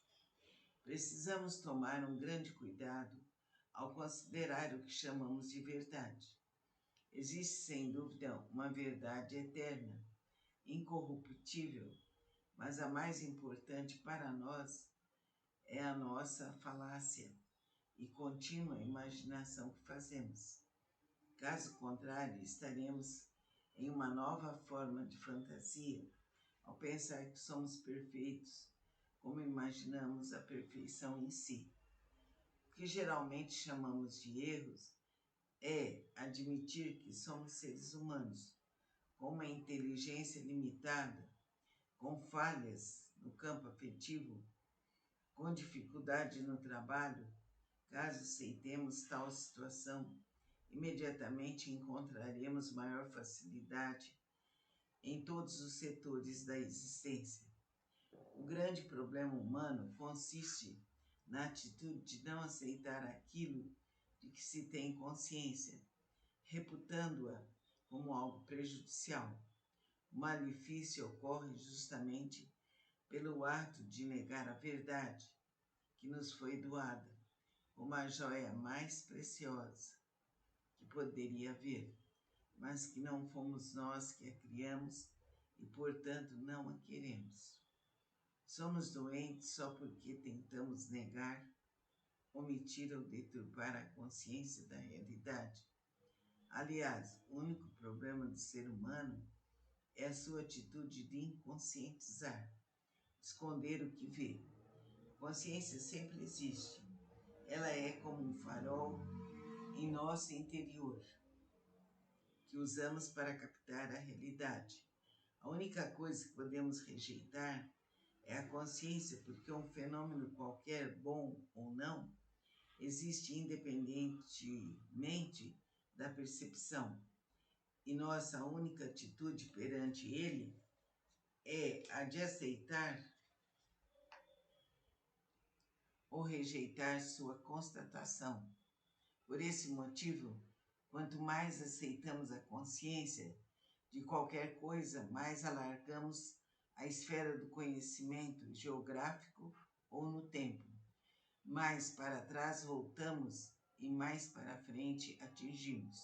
Precisamos tomar um grande cuidado ao considerar o que chamamos de verdade. Existe, sem dúvida, uma verdade eterna, incorruptível, mas a mais importante para nós é a nossa falácia e contínua imaginação que fazemos. Caso contrário, estaremos em uma nova forma de fantasia ao pensar que somos perfeitos, como imaginamos a perfeição em si. O que geralmente chamamos de erros é admitir que somos seres humanos, com uma inteligência limitada, com falhas no campo afetivo, com dificuldade no trabalho. Caso aceitemos tal situação, imediatamente encontraremos maior facilidade em todos os setores da existência. O grande problema humano consiste na atitude de não aceitar aquilo de que se tem consciência, reputando-a como algo prejudicial. O malefício ocorre justamente pelo ato de negar a verdade que nos foi doada, como a joia mais preciosa que poderia haver, mas que não fomos nós que a criamos e, portanto, não a queremos. Somos doentes só porque tentamos negar, omitir ou deturpar a consciência da realidade. Aliás, o único problema do ser humano é a sua atitude de inconscientizar, esconder o que vê. A consciência sempre existe. Ela é como um farol em nosso interior, que usamos para captar a realidade. A única coisa que podemos rejeitar é a consciência, porque um fenômeno qualquer, bom ou não, existe independentemente da percepção. E nossa única atitude perante ele é a de aceitar ou rejeitar sua constatação. Por esse motivo, quanto mais aceitamos a consciência de qualquer coisa, mais alargamos a esfera do conhecimento geográfico ou no tempo. Mais para trás voltamos e mais para frente atingimos.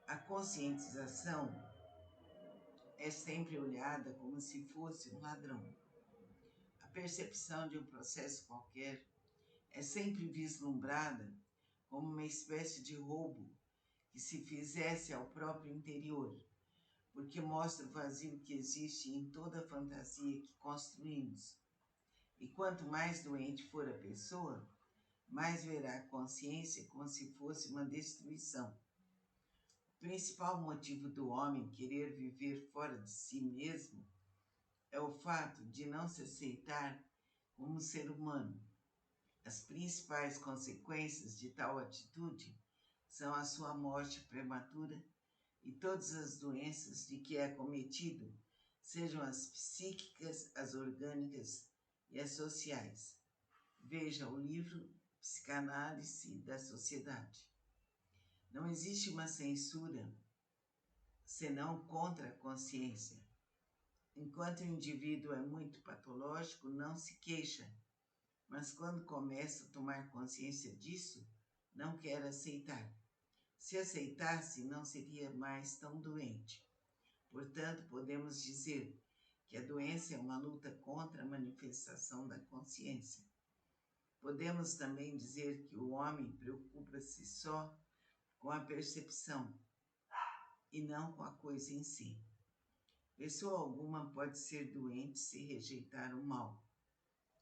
A conscientização é sempre olhada como se fosse um ladrão. A percepção de um processo qualquer é sempre vislumbrada como uma espécie de roubo que se fizesse ao próprio interior, porque mostra o vazio que existe em toda a fantasia que construímos. E quanto mais doente for a pessoa, mais verá a consciência como se fosse uma destruição. O principal motivo do homem querer viver fora de si mesmo é o fato de não se aceitar como ser humano. As principais consequências de tal atitude são a sua morte prematura e todas as doenças de que é acometido, sejam as psíquicas, as orgânicas e as sociais. Veja o livro Psicanálise da Sociedade. Não existe uma censura senão contra a consciência. Enquanto o indivíduo é muito patológico, não se queixa, mas quando começa a tomar consciência disso, não quer aceitar. Se aceitasse, não seria mais tão doente. Portanto, podemos dizer que a doença é uma luta contra a manifestação da consciência. Podemos também dizer que o homem preocupa-se só com a percepção e não com a coisa em si. Pessoa alguma pode ser doente se rejeitar o mal.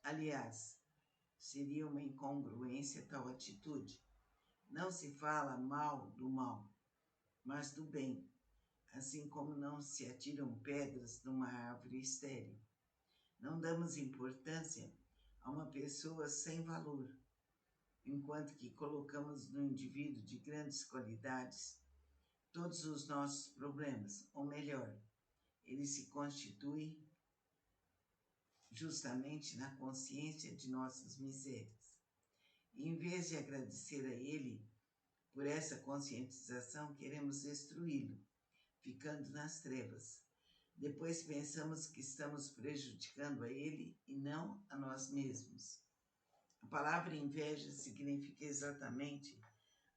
Aliás, seria uma incongruência tal atitude. Não se fala mal do mal, mas do bem, assim como não se atiram pedras numa árvore estéril. Não damos importância a uma pessoa sem valor, enquanto que colocamos no indivíduo de grandes qualidades todos os nossos problemas, ou melhor, ele se constitui justamente na consciência de nossas misérias. E em vez de agradecer a ele por essa conscientização, queremos destruí-lo, ficando nas trevas. Depois pensamos que estamos prejudicando a ele e não a nós mesmos. A palavra inveja significa exatamente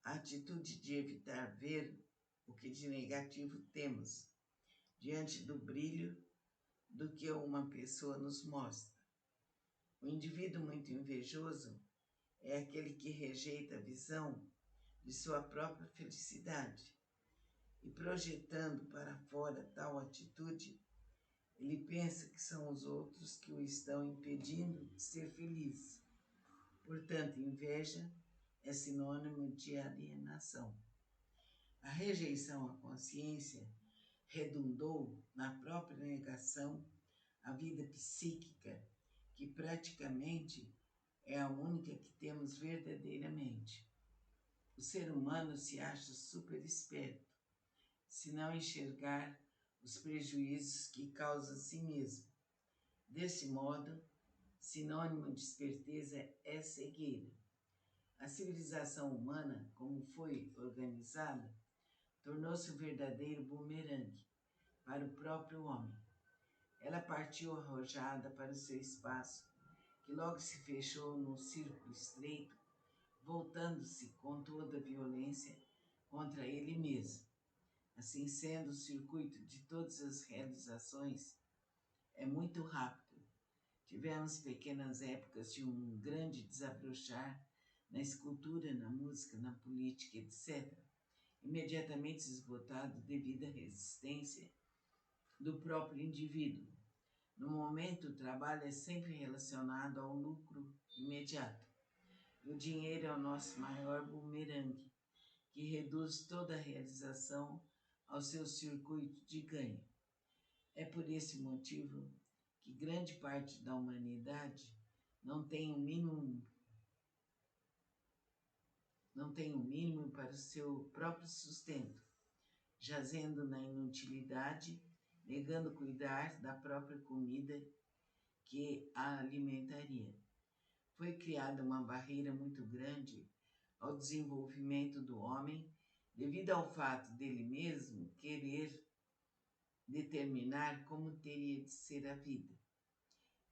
a atitude de evitar ver o que de negativo temos diante do brilho do que uma pessoa nos mostra. O indivíduo muito invejoso é aquele que rejeita a visão de sua própria felicidade e, projetando para fora tal atitude, ele pensa que são os outros que o estão impedindo de ser feliz. Portanto, inveja é sinônimo de alienação. A rejeição à consciência redundou na própria negação à vida psíquica, que praticamente é a única que temos verdadeiramente. O ser humano se acha super esperto, se não enxergar os prejuízos que causa a si mesmo. Desse modo, sinônimo de esperteza é cegueira. A civilização humana, como foi organizada, tornou-se um verdadeiro bumerangue para o próprio homem. Ela partiu arrojada para o seu espaço, que logo se fechou num círculo estreito, voltando-se com toda a violência contra ele mesmo. Assim sendo, o circuito de todas as realizações é muito rápido. Tivemos pequenas épocas de um grande desabrochar na escultura, na música, na política, etc., imediatamente esgotado devido à resistência do próprio indivíduo. No momento, o trabalho é sempre relacionado ao lucro imediato. O dinheiro é o nosso maior bumerangue, que reduz toda a realização ao seu circuito de ganho. É por esse motivo que grande parte da humanidade não tem o mínimo para o seu próprio sustento, jazendo na inutilidade, negando cuidar da própria comida que a alimentaria. Foi criada uma barreira muito grande ao desenvolvimento do homem devido ao fato dele mesmo querer determinar como teria de ser a vida.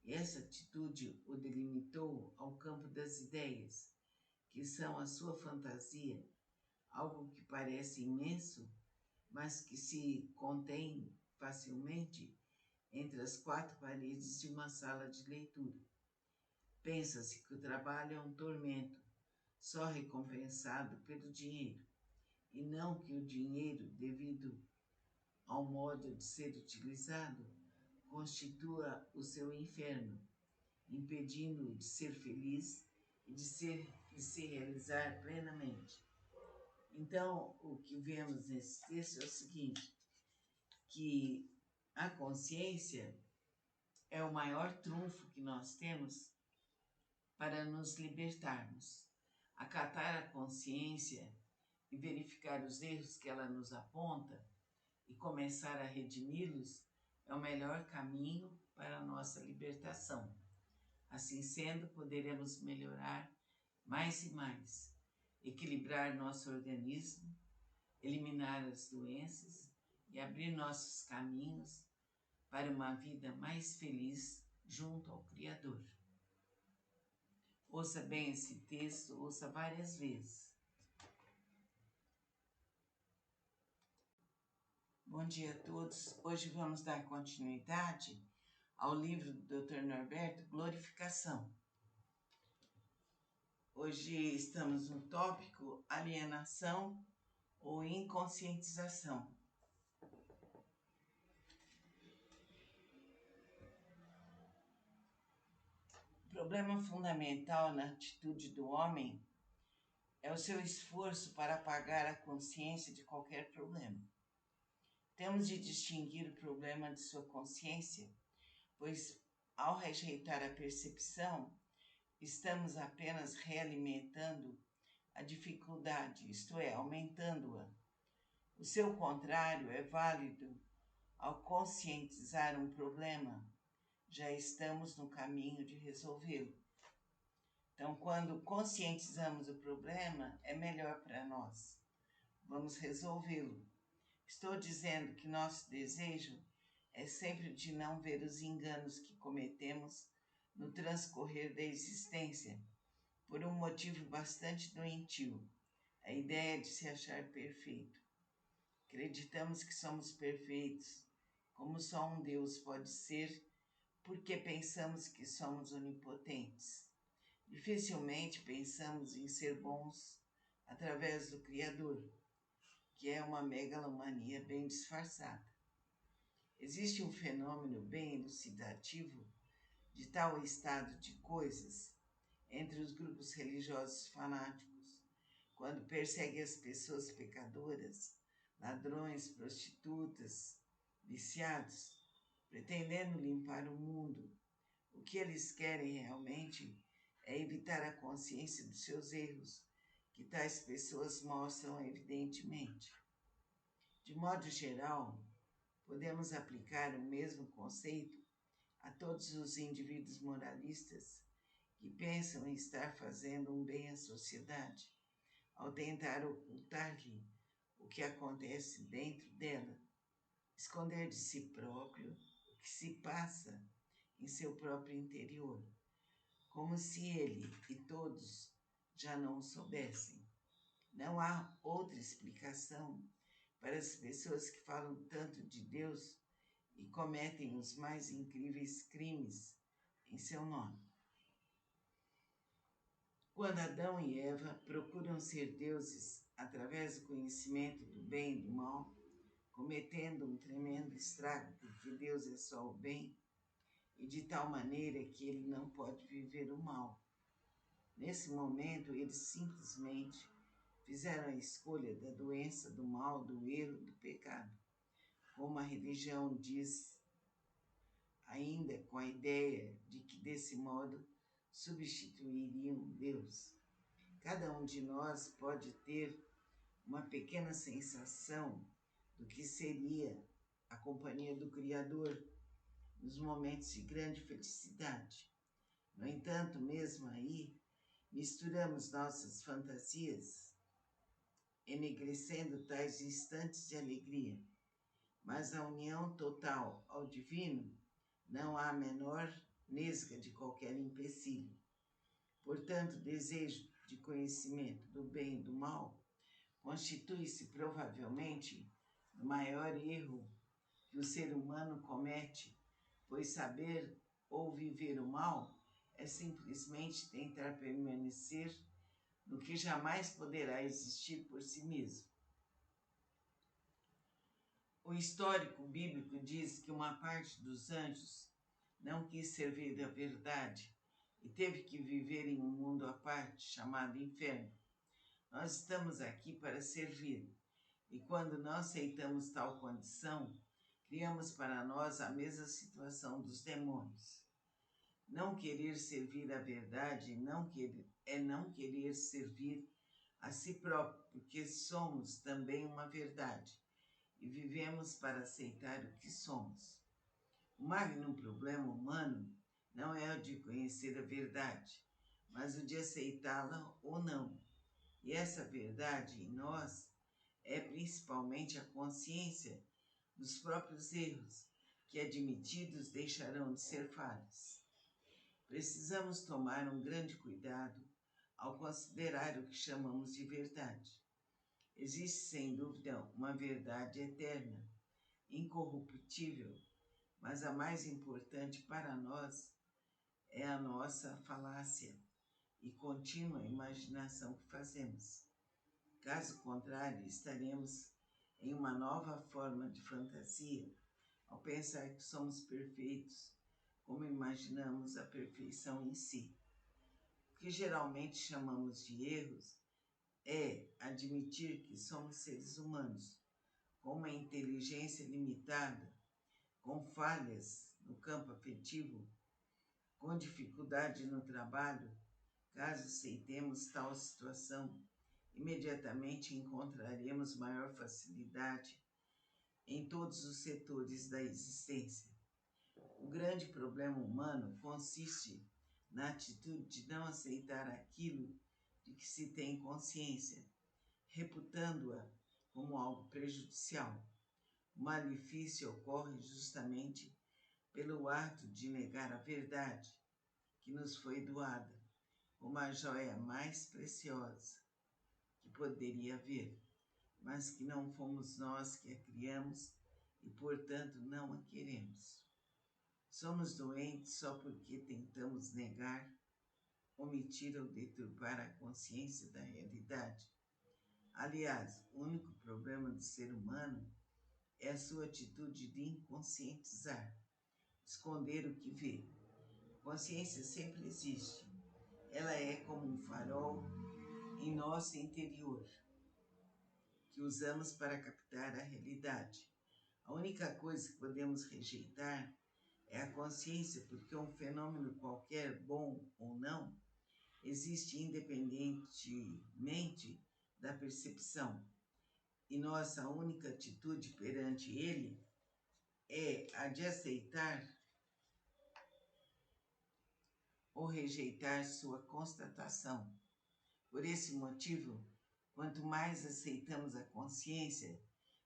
Essa atitude o delimitou ao campo das ideias, que são a sua fantasia, algo que parece imenso, mas que se contém facilmente entre as quatro paredes de uma sala de leitura. Pensa-se que o trabalho é um tormento, só recompensado pelo dinheiro, e não que o dinheiro, devido ao modo de ser utilizado, constitua o seu inferno, impedindo-o de ser feliz e de se realizar plenamente. Então, o que vemos nesse texto é o seguinte, que a consciência é o maior trunfo que nós temos para nos libertarmos. Acatar a consciência e verificar os erros que ela nos aponta e começar a redimi-los é o melhor caminho para a nossa libertação. Assim sendo, poderemos melhorar mais e mais, equilibrar nosso organismo, eliminar as doenças e abrir nossos caminhos para uma vida mais feliz junto ao Criador. Ouça bem esse texto, ouça várias vezes. Bom dia a todos. Hoje vamos dar continuidade ao livro do Dr. Norberto, Glorificação. Hoje estamos no tópico alienação ou inconscientização. O problema fundamental na atitude do homem é o seu esforço para apagar a consciência de qualquer problema. Temos de distinguir o problema de sua consciência, pois ao rejeitar a percepção, estamos apenas realimentando a dificuldade, isto é, aumentando-a. O seu contrário é válido ao conscientizar um problema, já estamos no caminho de resolvê-lo. Então, quando conscientizamos o problema, é melhor para nós. Vamos resolvê-lo. Estou dizendo que nosso desejo é sempre de não ver os enganos que cometemos no transcorrer da existência, por um motivo bastante doentio, a ideia de se achar perfeito. Acreditamos que somos perfeitos, como só um Deus pode ser, porque pensamos que somos onipotentes. Dificilmente pensamos em ser bons através do Criador, que é uma megalomania bem disfarçada. Existe um fenômeno bem elucidativo de tal estado de coisas entre os grupos religiosos fanáticos, quando perseguem as pessoas pecadoras, ladrões, prostitutas, viciados, pretendendo limpar o mundo. O que eles querem realmente é evitar a consciência dos seus erros, que tais pessoas mostram evidentemente. De modo geral, podemos aplicar o mesmo conceito a todos os indivíduos moralistas que pensam em estar fazendo um bem à sociedade, ao tentar ocultar-lhe o que acontece dentro dela, esconder de si próprio o que se passa em seu próprio interior, como se ele e todos já não o soubessem. Não há outra explicação para as pessoas que falam tanto de Deus e cometem os mais incríveis crimes em seu nome. Quando Adão e Eva procuram ser deuses através do conhecimento do bem e do mal, cometendo um tremendo estrago, porque Deus é só o bem, e de tal maneira que ele não pode viver o mal. Nesse momento, eles simplesmente fizeram a escolha da doença, do mal, do erro, do pecado, como a religião diz, ainda com a ideia de que desse modo substituiriam Deus. Cada um de nós pode ter uma pequena sensação do que seria a companhia do Criador nos momentos de grande felicidade. No entanto, mesmo aí, misturamos nossas fantasias, enegrecendo tais instantes de alegria. Mas a união total ao divino não há a menor nesga de qualquer empecilho. Portanto, o desejo de conhecimento do bem e do mal constitui-se provavelmente o maior erro que o ser humano comete, pois saber ou viver o mal é simplesmente tentar permanecer no que jamais poderá existir por si mesmo. O histórico bíblico diz que uma parte dos anjos não quis servir da verdade e teve que viver em um mundo à parte, chamado inferno. Nós estamos aqui para servir, e quando não aceitamos tal condição, criamos para nós a mesma situação dos demônios. Não querer servir a verdade é não querer servir a si próprio, porque somos também uma verdade e vivemos para aceitar o que somos. O magno problema humano não é o de conhecer a verdade, mas o de aceitá-la ou não. E essa verdade em nós é principalmente a consciência dos próprios erros, que admitidos deixarão de ser falhas. Precisamos tomar um grande cuidado ao considerar o que chamamos de verdade. Existe, sem dúvida, uma verdade eterna, incorruptível, mas a mais importante para nós é a nossa falácia e contínua imaginação que fazemos. Caso contrário, estaremos em uma nova forma de fantasia ao pensar que somos perfeitos, como imaginamos a perfeição em si. O que geralmente chamamos de erros é admitir que somos seres humanos, com uma inteligência limitada, com falhas no campo afetivo, com dificuldade no trabalho. Caso aceitemos tal situação, imediatamente encontraremos maior facilidade em todos os setores da existência. O grande problema humano consiste na atitude de não aceitar aquilo de que se tem consciência, reputando-a como algo prejudicial. O malefício ocorre justamente pelo ato de negar a verdade que nos foi doada, como a joia mais preciosa que poderia haver, mas que não fomos nós que a criamos e, portanto, não a queremos. Somos doentes só porque tentamos negar, omitir ou deturpar a consciência da realidade. Aliás, o único problema do ser humano é a sua atitude de inconscientizar, esconder o que vê. A consciência sempre existe. Ela é como um farol em nosso interior, que usamos para captar a realidade. A única coisa que podemos rejeitar é a consciência, porque um fenômeno qualquer, bom ou não, existe independentemente da percepção. E nossa única atitude perante ele é a de aceitar ou rejeitar sua constatação. Por esse motivo, quanto mais aceitamos a consciência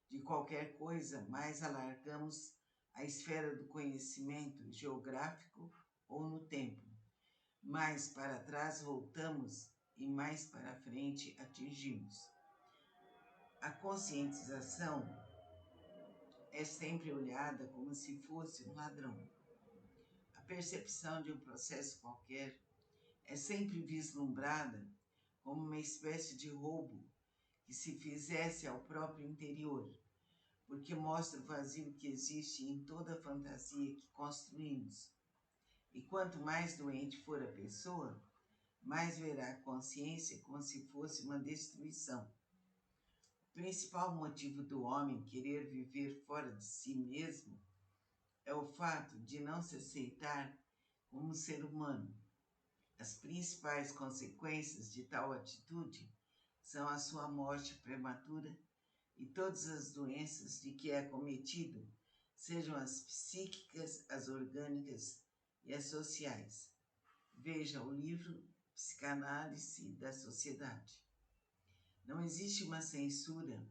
de qualquer coisa, mais alargamos a esfera do conhecimento geográfico ou no tempo. Mais para trás voltamos e mais para frente atingimos. A conscientização é sempre olhada como se fosse um ladrão. A percepção de um processo qualquer é sempre vislumbrada como uma espécie de roubo que se fizesse ao próprio interior, porque mostra o vazio que existe em toda a fantasia que construímos. E quanto mais doente for a pessoa, mais verá a consciência como se fosse uma destruição. O principal motivo do homem querer viver fora de si mesmo é o fato de não se aceitar como ser humano. As principais consequências de tal atitude são a sua morte prematura e todas as doenças de que é acometido, sejam as psíquicas, as orgânicas e as sociais. Veja o livro Psicanálise da Sociedade. Não existe uma censura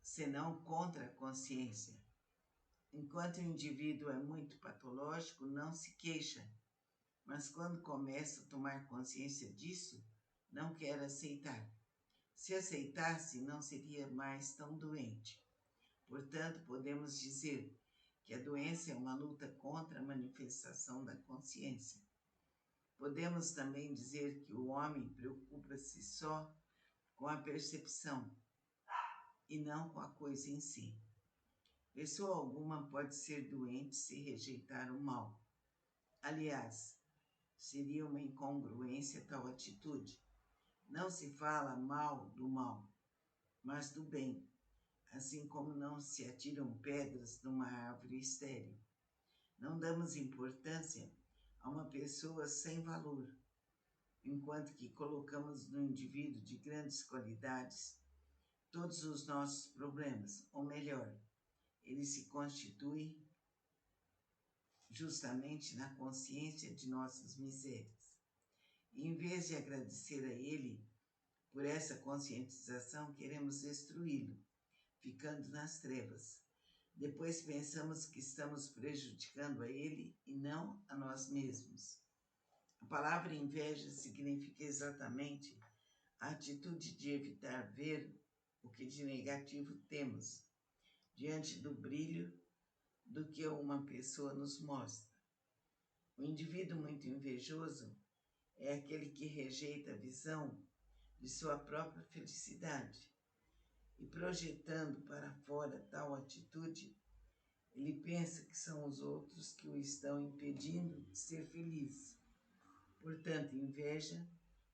senão contra a consciência. Enquanto o indivíduo é muito patológico, não se queixa, mas quando começa a tomar consciência disso, não quer aceitar. Se aceitasse, não seria mais tão doente. Portanto, podemos dizer que a doença é uma luta contra a manifestação da consciência. Podemos também dizer que o homem preocupa-se só com a percepção e não com a coisa em si. Pessoa alguma pode ser doente se rejeitar o mal. Aliás, seria uma incongruência tal atitude. Não se fala mal do mal, mas do bem, assim como não se atiram pedras numa árvore estéril. Não damos importância a uma pessoa sem valor, enquanto que colocamos no indivíduo de grandes qualidades todos os nossos problemas, ou melhor, ele se constitui justamente na consciência de nossas misérias. E em vez de agradecer a ele por essa conscientização, queremos destruí-lo, ficando nas trevas. Depois pensamos que estamos prejudicando a ele e não a nós mesmos. A palavra inveja significa exatamente a atitude de evitar ver o que de negativo temos, diante do brilho do que uma pessoa nos mostra. O indivíduo muito invejoso é aquele que rejeita a visão de sua própria felicidade e, projetando para fora tal atitude, ele pensa que são os outros que o estão impedindo de ser feliz. Portanto, inveja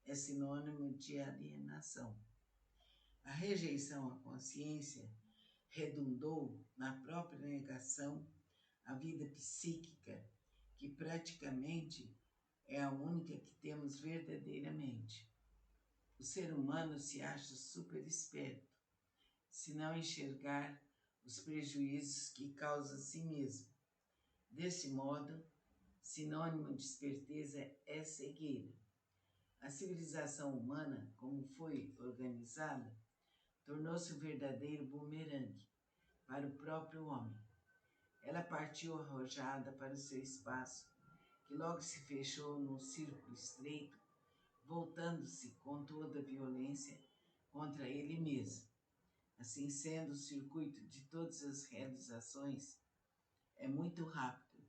é sinônimo de alienação. A rejeição à consciência redundou na própria negação à vida psíquica, que praticamente é a única que temos verdadeiramente. O ser humano se acha super esperto, se não enxergar os prejuízos que causa a si mesmo. Desse modo, sinônimo de esperteza é cegueira. A civilização humana, como foi organizada, tornou-se um verdadeiro bumerangue para o próprio homem. Ela partiu arrojada para o seu espaço, que logo se fechou num círculo estreito, voltando-se com toda a violência contra ele mesmo. Assim sendo, o circuito de todas as realizações é muito rápido.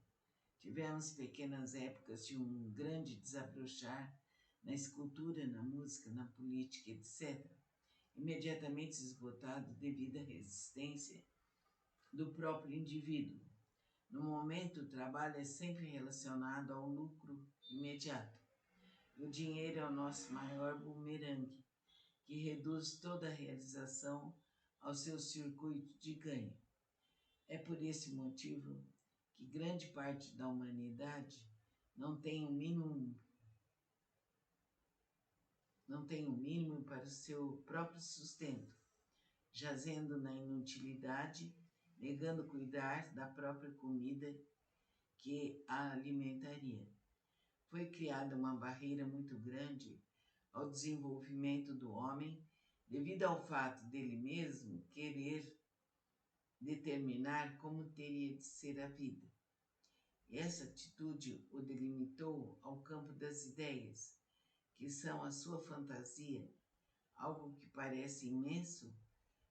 Tivemos pequenas épocas de um grande desabrochar na escultura, na música, na política, etc., imediatamente esgotado devido à resistência do próprio indivíduo. No momento, o trabalho é sempre relacionado ao lucro imediato. O dinheiro é o nosso maior bumerangue, que reduz toda a realização ao seu circuito de ganho. É por esse motivo que grande parte da humanidade não tem o mínimo para o seu próprio sustento, jazendo na inutilidade, negando cuidar da própria comida que a alimentaria. Foi criada uma barreira muito grande ao desenvolvimento do homem devido ao fato dele mesmo querer determinar como teria de ser a vida. Essa atitude o delimitou ao campo das ideias, que são a sua fantasia, algo que parece imenso,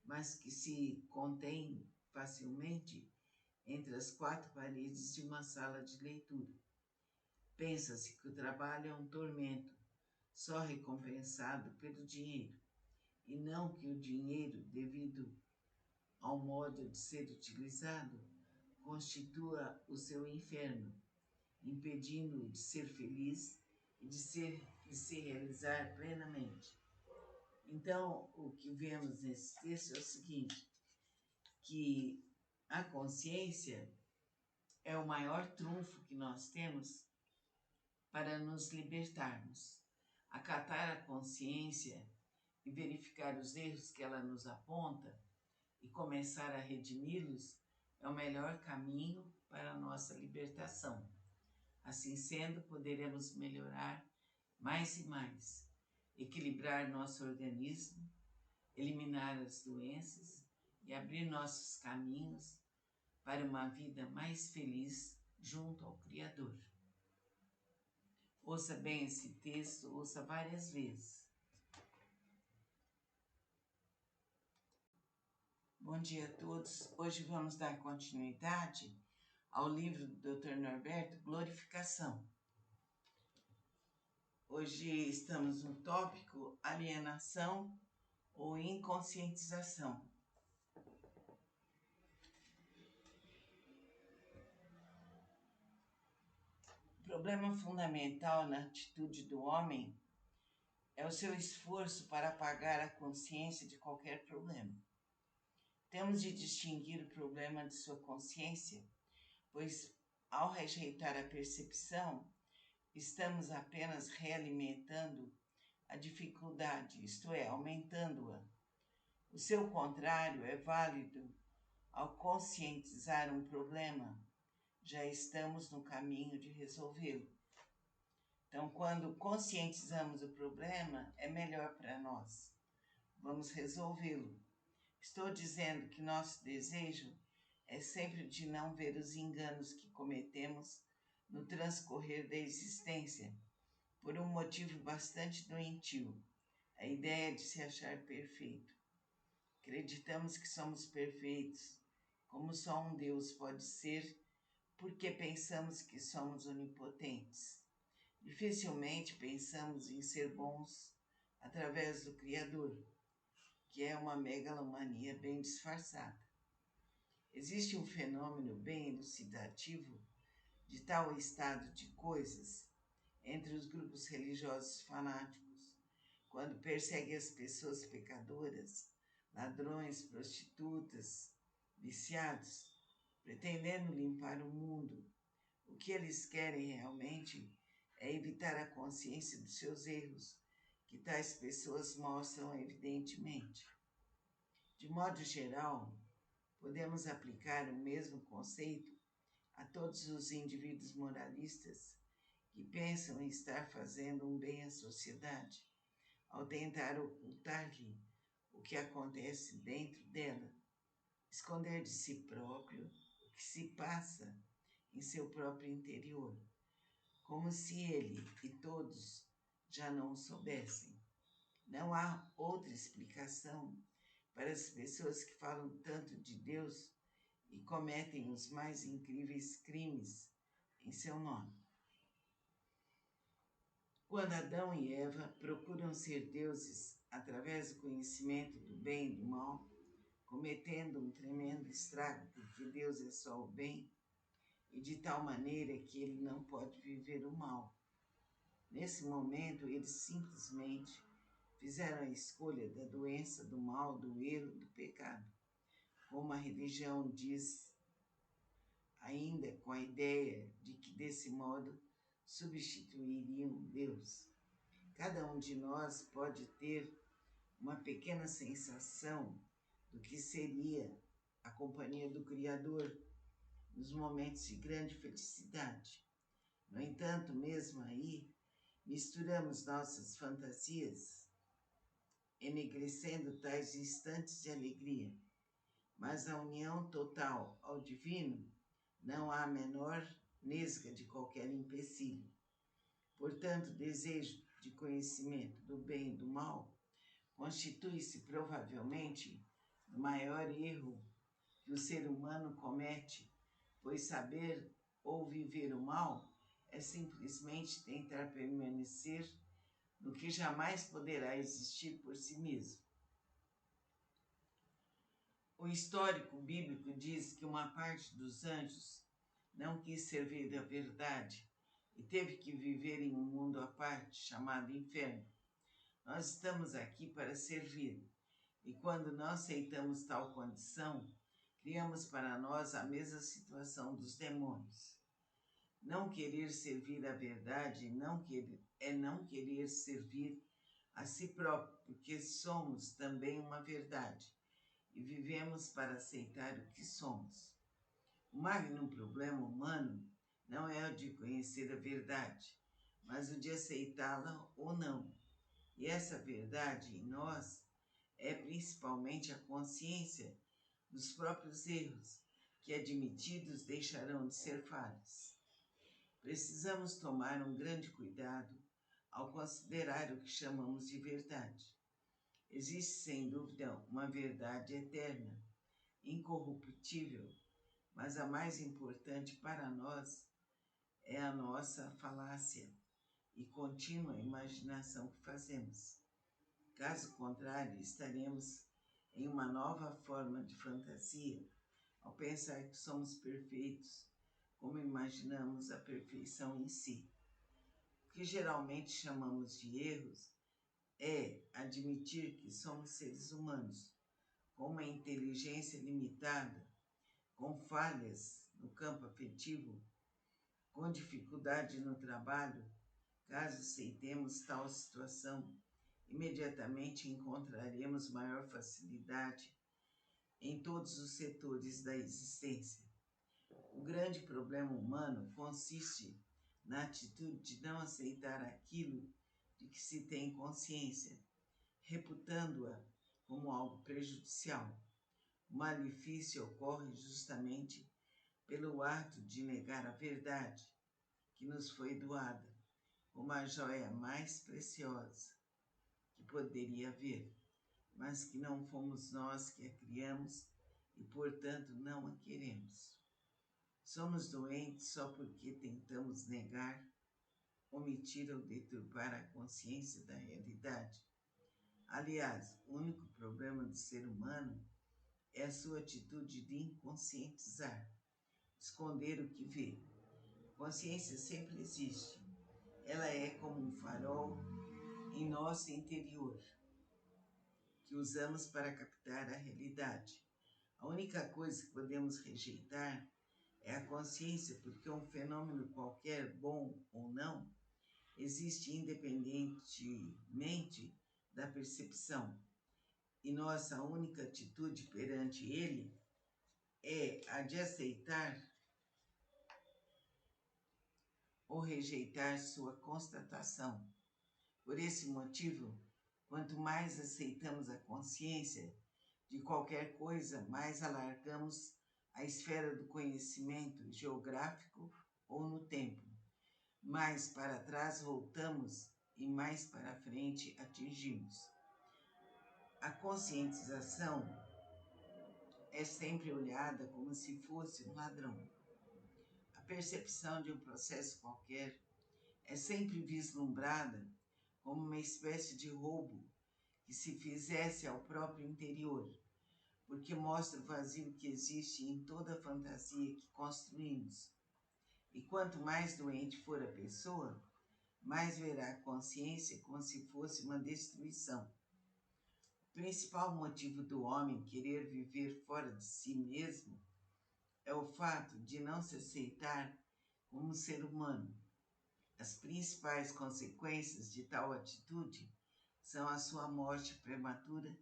mas que se contém facilmente entre as quatro paredes de uma sala de leitura. Pensa-se que o trabalho é um tormento, só recompensado pelo dinheiro, e não que o dinheiro, devido ao modo de ser utilizado, constitua o seu inferno, impedindo-o de ser feliz e de se realizar plenamente. Então, o que vemos nesse texto é o seguinte, que a consciência é o maior trunfo que nós temos para nos libertarmos. Acatar a consciência e verificar os erros que ela nos aponta e começar a redimi-los é o melhor caminho para a nossa libertação. Assim sendo, poderemos melhorar mais e mais, equilibrar nosso organismo, eliminar as doenças e abrir nossos caminhos para uma vida mais feliz junto ao Criador. Ouça bem esse texto, ouça várias vezes. Bom dia a todos. Hoje vamos dar continuidade ao livro do Dr. Norberto, Glorificação. Hoje estamos no tópico alienação ou inconscientização. O problema fundamental na atitude do homem é o seu esforço para apagar a consciência de qualquer problema. Temos de distinguir o problema de sua consciência, pois ao rejeitar a percepção, estamos apenas realimentando a dificuldade, isto é, aumentando-a. O seu contrário é válido ao conscientizar um problema, já estamos no caminho de resolvê-lo. Então, quando conscientizamos o problema, é melhor para nós. Vamos resolvê-lo. Estou dizendo que nosso desejo é sempre de não ver os enganos que cometemos no transcorrer da existência, por um motivo bastante doentio, a ideia de se achar perfeito. Acreditamos que somos perfeitos como só um Deus pode ser, porque pensamos que somos onipotentes. Dificilmente pensamos em ser bons através do Criador, que é uma megalomania bem disfarçada. Existe um fenômeno bem elucidativo de tal estado de coisas entre os grupos religiosos fanáticos, quando perseguem as pessoas pecadoras, ladrões, prostitutas, viciados, pretendendo limpar o mundo. O que eles querem realmente é evitar a consciência dos seus erros, que tais pessoas mostram evidentemente. De modo geral, podemos aplicar o mesmo conceito a todos os indivíduos moralistas que pensam em estar fazendo um bem à sociedade, ao tentar ocultar-lhe o que acontece dentro dela, esconder de si próprio o que se passa em seu próprio interior, como se ele e todos já não o soubessem. Não há outra explicação para as pessoas que falam tanto de Deus e cometem os mais incríveis crimes em seu nome. Quando Adão e Eva procuram ser deuses através do conhecimento do bem e do mal, cometendo um tremendo estrago, porque Deus é só o bem, e de tal maneira que ele não pode viver o mal. Nesse momento, eles simplesmente fizeram a escolha da doença, do mal, do erro, do pecado, como a religião diz, ainda com a ideia de que desse modo substituiriam Deus. Cada um de nós pode ter uma pequena sensação do que seria a companhia do Criador nos momentos de grande felicidade. No entanto, mesmo aí, misturamos nossas fantasias, enegrecendo tais instantes de alegria. Mas a união total ao divino não há a menor nesga de qualquer empecilho. Portanto, o desejo de conhecimento do bem e do mal constitui-se provavelmente o maior erro que o ser humano comete, pois saber ou viver o mal é simplesmente tentar permanecer no que jamais poderá existir por si mesmo. O histórico bíblico diz que uma parte dos anjos não quis servir da verdade e teve que viver em um mundo à parte, chamado inferno. Nós estamos aqui para servir, e quando não aceitamos tal condição, criamos para nós a mesma situação dos demônios. Não querer servir a verdade é não querer servir a si próprio, porque somos também uma verdade e vivemos para aceitar o que somos. O magno problema humano não é o de conhecer a verdade, mas o de aceitá-la ou não. E essa verdade em nós é principalmente a consciência dos próprios erros, que admitidos deixarão de ser falhas. Precisamos tomar um grande cuidado ao considerar o que chamamos de verdade. Existe, sem dúvida, uma verdade eterna, incorruptível, mas a mais importante para nós é a nossa falácia e contínua imaginação que fazemos. Caso contrário, estaremos em uma nova forma de fantasia ao pensar que somos perfeitos, como imaginamos a perfeição em si. O que geralmente chamamos de erros é admitir que somos seres humanos, com uma inteligência limitada, com falhas no campo afetivo, com dificuldade no trabalho. Caso aceitemos tal situação, imediatamente encontraremos maior facilidade em todos os setores da existência. O grande problema humano consiste na atitude de não aceitar aquilo de que se tem consciência, reputando-a como algo prejudicial. O malefício ocorre justamente pelo ato de negar a verdade que nos foi doada, como a joia mais preciosa que poderia haver, mas que não fomos nós que a criamos e, portanto, não a queremos. Somos doentes só porque tentamos negar, omitir ou deturpar a consciência da realidade. Aliás, o único problema do ser humano é a sua atitude de inconscientizar, esconder o que vê. A consciência sempre existe. Ela é como um farol em nosso interior, que usamos para captar a realidade. A única coisa que podemos rejeitar é a consciência, porque um fenômeno qualquer, bom ou não, existe independentemente da percepção. E nossa única atitude perante ele é a de aceitar ou rejeitar sua constatação. Por esse motivo, quanto mais aceitamos a consciência de qualquer coisa, mais alargamos a esfera do conhecimento geográfico ou no tempo. Mais para trás voltamos e mais para frente atingimos. A conscientização é sempre olhada como se fosse um ladrão. A percepção de um processo qualquer é sempre vislumbrada como uma espécie de roubo que se fizesse ao próprio interior, porque mostra o vazio que existe em toda a fantasia que construímos. E quanto mais doente for a pessoa, mais verá a consciência como se fosse uma destruição. O principal motivo do homem querer viver fora de si mesmo é o fato de não se aceitar como ser humano. As principais consequências de tal atitude são a sua morte prematura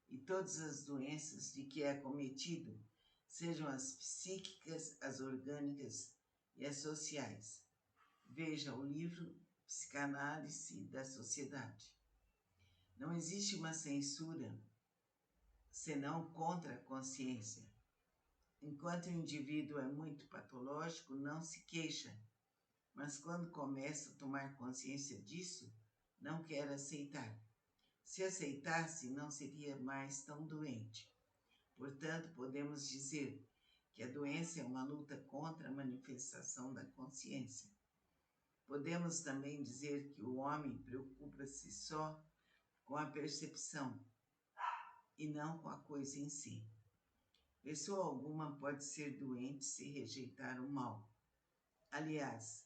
e todas as doenças de que é acometido, sejam as psíquicas, as orgânicas e as sociais. Veja o livro Psicanálise da Sociedade. Não existe uma censura senão contra a consciência. Enquanto o indivíduo é muito patológico, não se queixa, mas quando começa a tomar consciência disso, não quer aceitar. Se aceitasse, não seria mais tão doente. Portanto, podemos dizer que a doença é uma luta contra a manifestação da consciência. Podemos também dizer que o homem preocupa-se só com a percepção e não com a coisa em si. Pessoa alguma pode ser doente se rejeitar o mal. Aliás,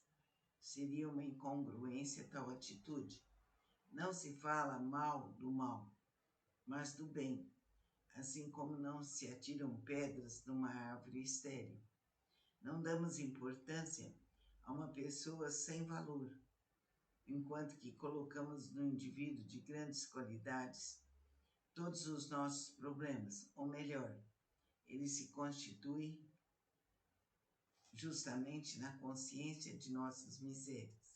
seria uma incongruência tal atitude. Não se fala mal do mal, mas do bem, assim como não se atiram pedras numa árvore estéril. Não damos importância a uma pessoa sem valor, enquanto que colocamos no indivíduo de grandes qualidades todos os nossos problemas, ou melhor, ele se constitui justamente na consciência de nossas misérias.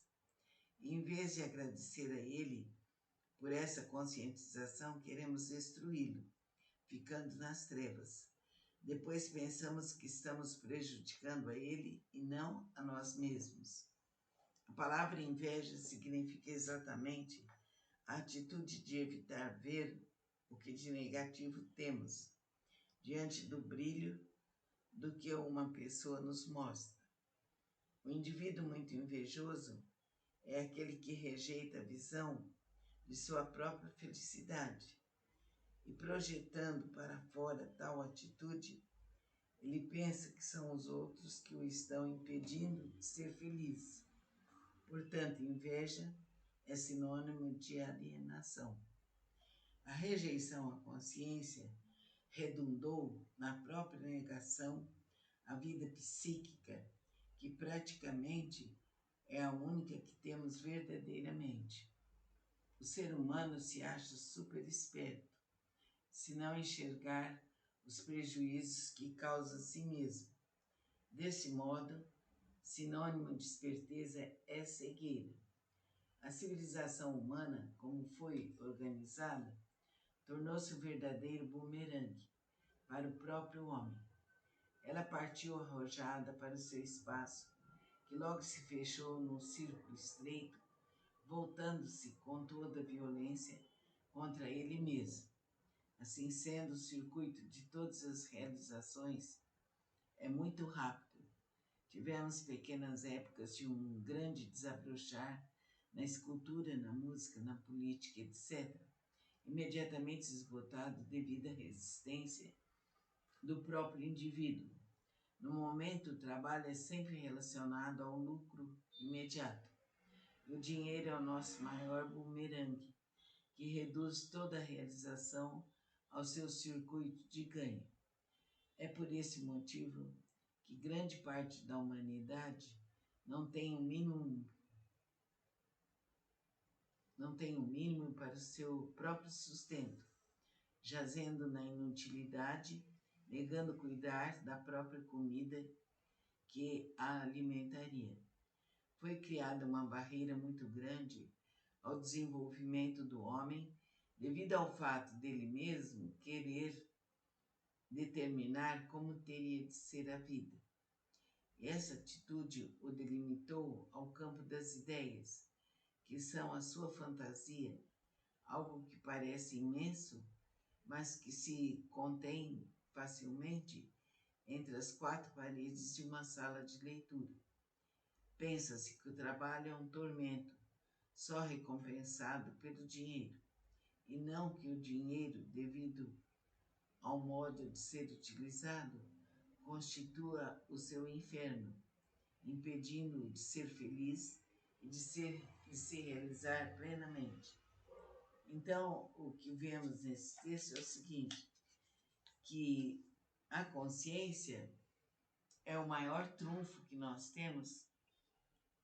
E, em vez de agradecer a ele por essa conscientização, queremos destruí-lo, ficando nas trevas. Depois pensamos que estamos prejudicando a ele e não a nós mesmos. A palavra inveja significa exatamente a atitude de evitar ver o que de negativo temos diante do brilho do que uma pessoa nos mostra. O indivíduo muito invejoso é aquele que rejeita a visão de sua própria felicidade e, projetando para fora tal atitude, ele pensa que são os outros que o estão impedindo de ser feliz. Portanto, inveja é sinônimo de alienação. A rejeição à consciência redundou na própria negação à vida psíquica, que praticamente é a única que temos verdadeiramente. O ser humano se acha super esperto, se não enxergar os prejuízos que causa a si mesmo. Desse modo, sinônimo de esperteza é cegueira. A civilização humana, como foi organizada, tornou-se um verdadeiro bumerangue para o próprio homem. Ela partiu arrojada para o seu espaço, que logo se fechou num círculo estreito, voltando-se com toda a violência contra ele mesmo. Assim sendo, o circuito de todas as realizações é muito rápido. Tivemos pequenas épocas de um grande desabrochar na escultura, na música, na política, etc., imediatamente esgotado devido à resistência do próprio indivíduo. No momento, o trabalho é sempre relacionado ao lucro imediato. O dinheiro é o nosso maior bumerangue, que reduz toda a realização ao seu circuito de ganho. É por esse motivo que grande parte da humanidade não tem o mínimo para o seu próprio sustento, jazendo na inutilidade, negando cuidar da própria comida que a alimentaria. Foi criada uma barreira muito grande ao desenvolvimento do homem devido ao fato dele mesmo querer determinar como teria de ser a vida. Essa atitude o delimitou ao campo das ideias, que são a sua fantasia, algo que parece imenso, mas que se contém facilmente entre as quatro paredes de uma sala de leitura. Pensa-se que o trabalho é um tormento, só recompensado pelo dinheiro, e não que o dinheiro, devido ao modo de ser utilizado, constitua o seu inferno, impedindo-o de ser feliz e de se realizar plenamente. Então, o que vemos nesse texto é o seguinte, que a consciência é o maior trunfo que nós temos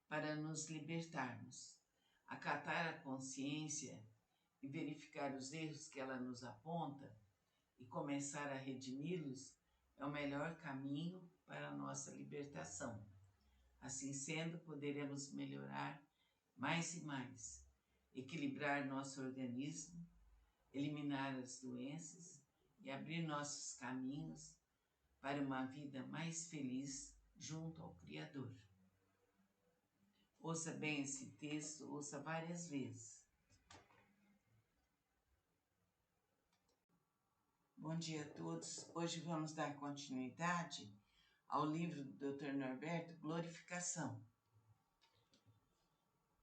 para nos libertarmos. Acatar a consciência e verificar os erros que ela nos aponta e começar a redimi-los é o melhor caminho para a nossa libertação. Assim sendo, poderemos melhorar mais e mais, equilibrar nosso organismo, eliminar as doenças e abrir nossos caminhos para uma vida mais feliz junto ao Criador. Ouça bem esse texto, ouça várias vezes. Bom dia a todos. Hoje vamos dar continuidade ao livro do Dr. Norberto, Glorificação.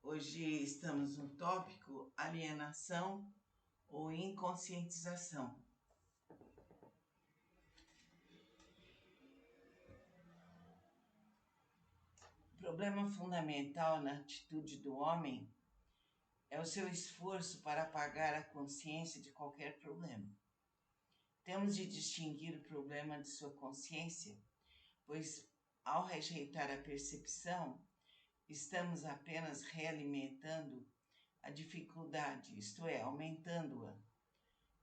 Hoje estamos no tópico alienação ou inconscientização. O problema fundamental na atitude do homem é o seu esforço para apagar a consciência de qualquer problema. Temos de distinguir o problema de sua consciência, pois ao rejeitar a percepção, estamos apenas realimentando a dificuldade, isto é, aumentando-a.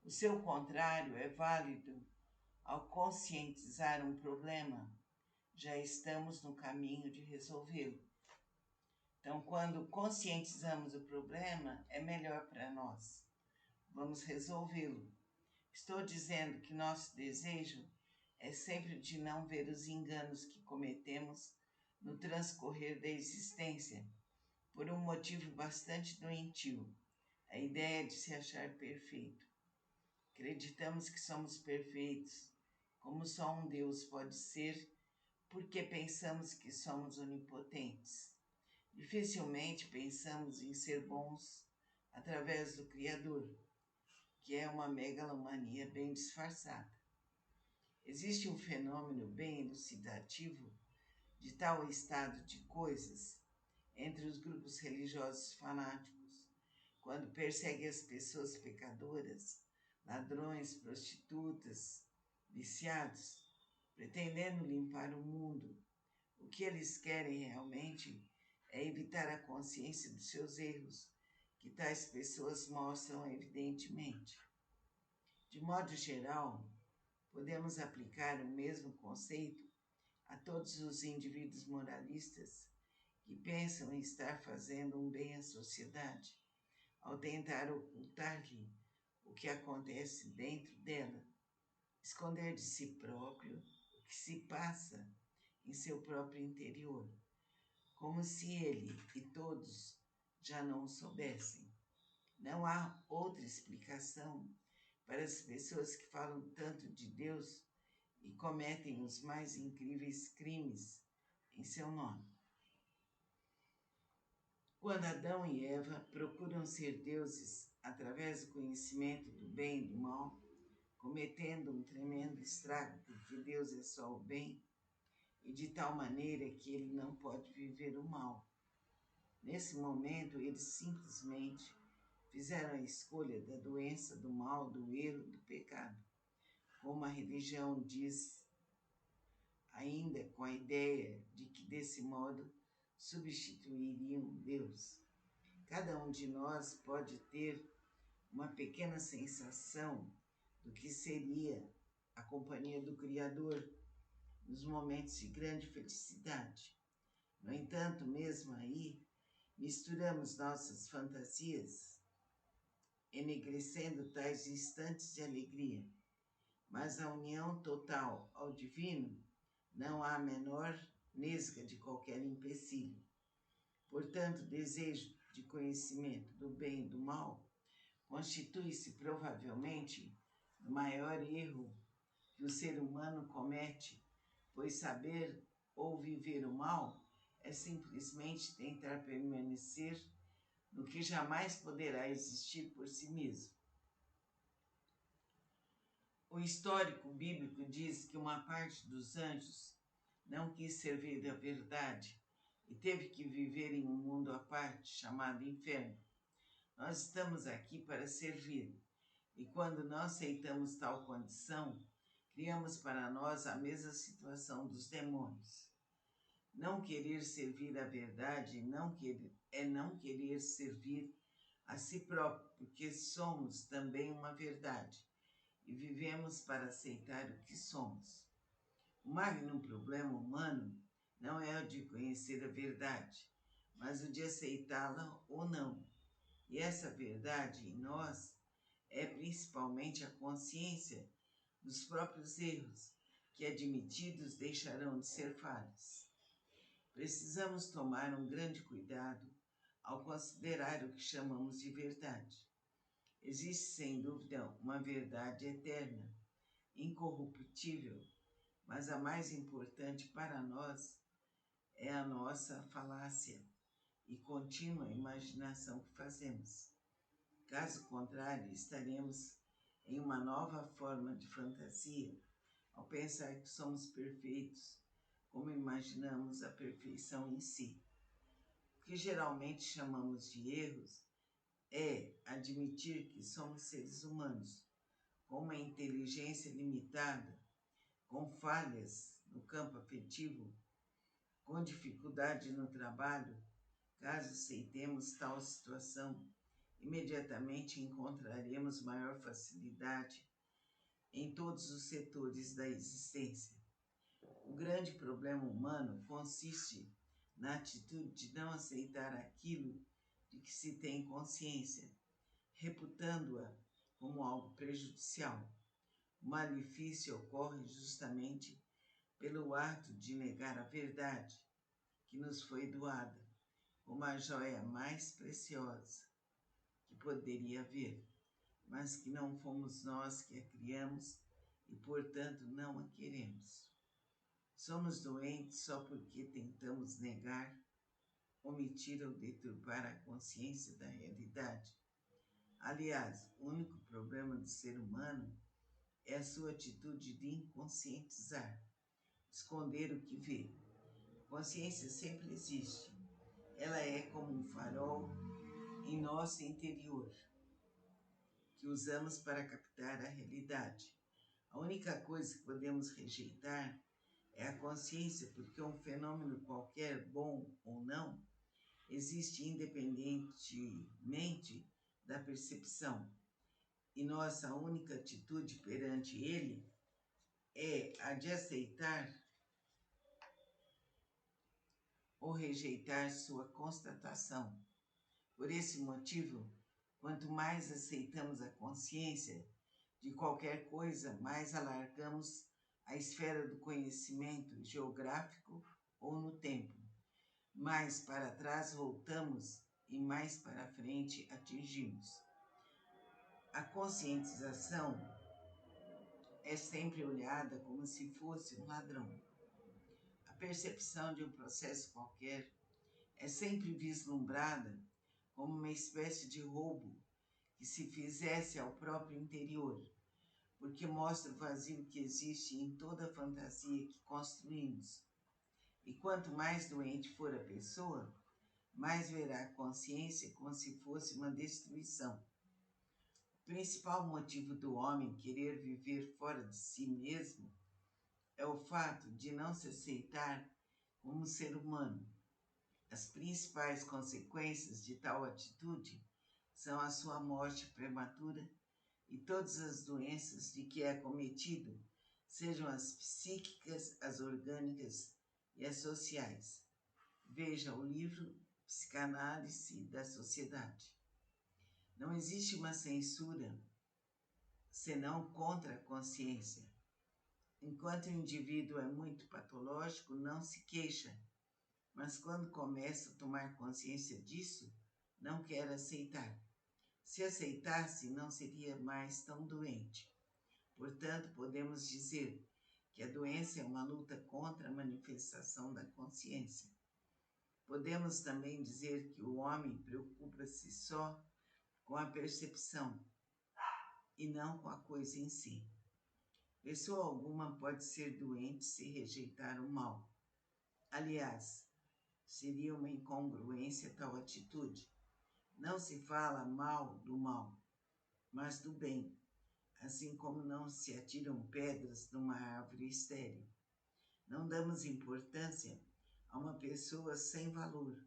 O seu contrário é válido. Ao conscientizar um problema, já estamos no caminho de resolvê-lo. Então, quando conscientizamos o problema, é melhor para nós. Vamos resolvê-lo. Estou dizendo que nosso desejo é sempre de não ver os enganos que cometemos no transcorrer da existência, por um motivo bastante doentio, a ideia de se achar perfeito. Acreditamos que somos perfeitos, como só um Deus pode ser, porque pensamos que somos onipotentes. Dificilmente pensamos em ser bons através do Criador, que é uma megalomania bem disfarçada. Existe um fenômeno bem elucidativo de tal estado de coisas entre os grupos religiosos fanáticos, quando perseguem as pessoas pecadoras, ladrões, prostitutas, viciados, pretendendo limpar o mundo. O que eles querem realmente é evitar a consciência dos seus erros, que tais pessoas mostram evidentemente. De modo geral, podemos aplicar o mesmo conceito a todos os indivíduos moralistas que pensam em estar fazendo um bem à sociedade, ao tentar ocultar-lhe o que acontece dentro dela, esconder de si próprio o que se passa em seu próprio interior, como se ele e todos já não o soubessem. Não há outra explicação para as pessoas que falam tanto de Deus e cometem os mais incríveis crimes em seu nome. Quando Adão e Eva procuram ser deuses através do conhecimento do bem e do mal, cometendo um tremendo estrago, porque Deus é só o bem, e de tal maneira que ele não pode viver o mal. Nesse momento, eles simplesmente fizeram a escolha da doença, do mal, do erro, do pecado. Como a religião diz, ainda com a ideia de que desse modo substituiriam Deus. Cada um de nós pode ter uma pequena sensação do que seria a companhia do Criador nos momentos de grande felicidade. No entanto, mesmo aí, misturamos nossas fantasias, enegrecendo tais instantes de alegria. Mas a união total ao divino não há a menor nesga de qualquer empecilho. Portanto, o desejo de conhecimento do bem e do mal constitui-se provavelmente o maior erro que o ser humano comete, pois saber ou viver o mal é simplesmente tentar permanecer no que jamais poderá existir por si mesmo. O histórico bíblico diz que uma parte dos anjos não quis servir da verdade e teve que viver em um mundo à parte, chamado inferno. Nós estamos aqui para servir, e quando não aceitamos tal condição, criamos para nós a mesma situação dos demônios. Não querer servir a verdade é não querer servir a si próprio, porque somos também uma verdade e vivemos para aceitar o que somos. O magno problema humano não é o de conhecer a verdade, mas o de aceitá-la ou não. E essa verdade em nós é principalmente a consciência dos próprios erros, que admitidos deixarão de ser falhas. Precisamos tomar um grande cuidado ao considerar o que chamamos de verdade. Existe, sem dúvida, uma verdade eterna, incorruptível, mas a mais importante para nós é a nossa falácia e contínua imaginação que fazemos. Caso contrário, estaremos em uma nova forma de fantasia ao pensar que somos perfeitos, como imaginamos a perfeição em si. O que geralmente chamamos de erros é admitir que somos seres humanos, com uma inteligência limitada, com falhas no campo afetivo, com dificuldade no trabalho. Caso aceitemos tal situação, imediatamente encontraremos maior facilidade em todos os setores da existência. O grande problema humano consiste na atitude de não aceitar aquilo de que se tem consciência, reputando-a como algo prejudicial. O malefício ocorre justamente pelo ato de negar a verdade que nos foi doada, como a joia mais preciosa que poderia haver, mas que não fomos nós que a criamos e, portanto, não a queremos. Somos doentes só porque tentamos negar, omitir ou deturpar a consciência da realidade. Aliás, o único problema do ser humano é a sua atitude de inconscientizar, esconder o que vê. A consciência sempre existe. Ela é como um farol em nosso interior, que usamos para captar a realidade. A única coisa que podemos rejeitar é a consciência, porque um fenômeno qualquer, bom ou não, existe independentemente da percepção. E nossa única atitude perante ele é a de aceitar ou rejeitar sua constatação. Por esse motivo, quanto mais aceitamos a consciência de qualquer coisa, mais alargamos a esfera do conhecimento geográfico ou no tempo. Mais para trás voltamos e mais para frente atingimos. A conscientização é sempre olhada como se fosse um ladrão. A percepção de um processo qualquer é sempre vislumbrada como uma espécie de roubo que se fizesse ao próprio interior, porque mostra o vazio que existe em toda a fantasia que construímos. E quanto mais doente for a pessoa, mais verá a consciência como se fosse uma destruição. O principal motivo do homem querer viver fora de si mesmo é o fato de não se aceitar como ser humano. As principais consequências de tal atitude são a sua morte prematura e todas as doenças de que é acometido, sejam as psíquicas, as orgânicas e as sociais. Veja o livro Psicanálise da Sociedade. Não existe uma censura senão contra a consciência. Enquanto o indivíduo é muito patológico, não se queixa, mas quando começa a tomar consciência disso, não quer aceitar. Se aceitasse, não seria mais tão doente. Portanto, podemos dizer que a doença é uma luta contra a manifestação da consciência. Podemos também dizer que o homem preocupa-se só com a percepção e não com a coisa em si. Pessoa alguma pode ser doente se rejeitar o mal. Aliás, seria uma incongruência tal atitude. Não se fala mal do mal, mas do bem, assim como não se atiram pedras numa árvore estéril. Não damos importância a uma pessoa sem valor,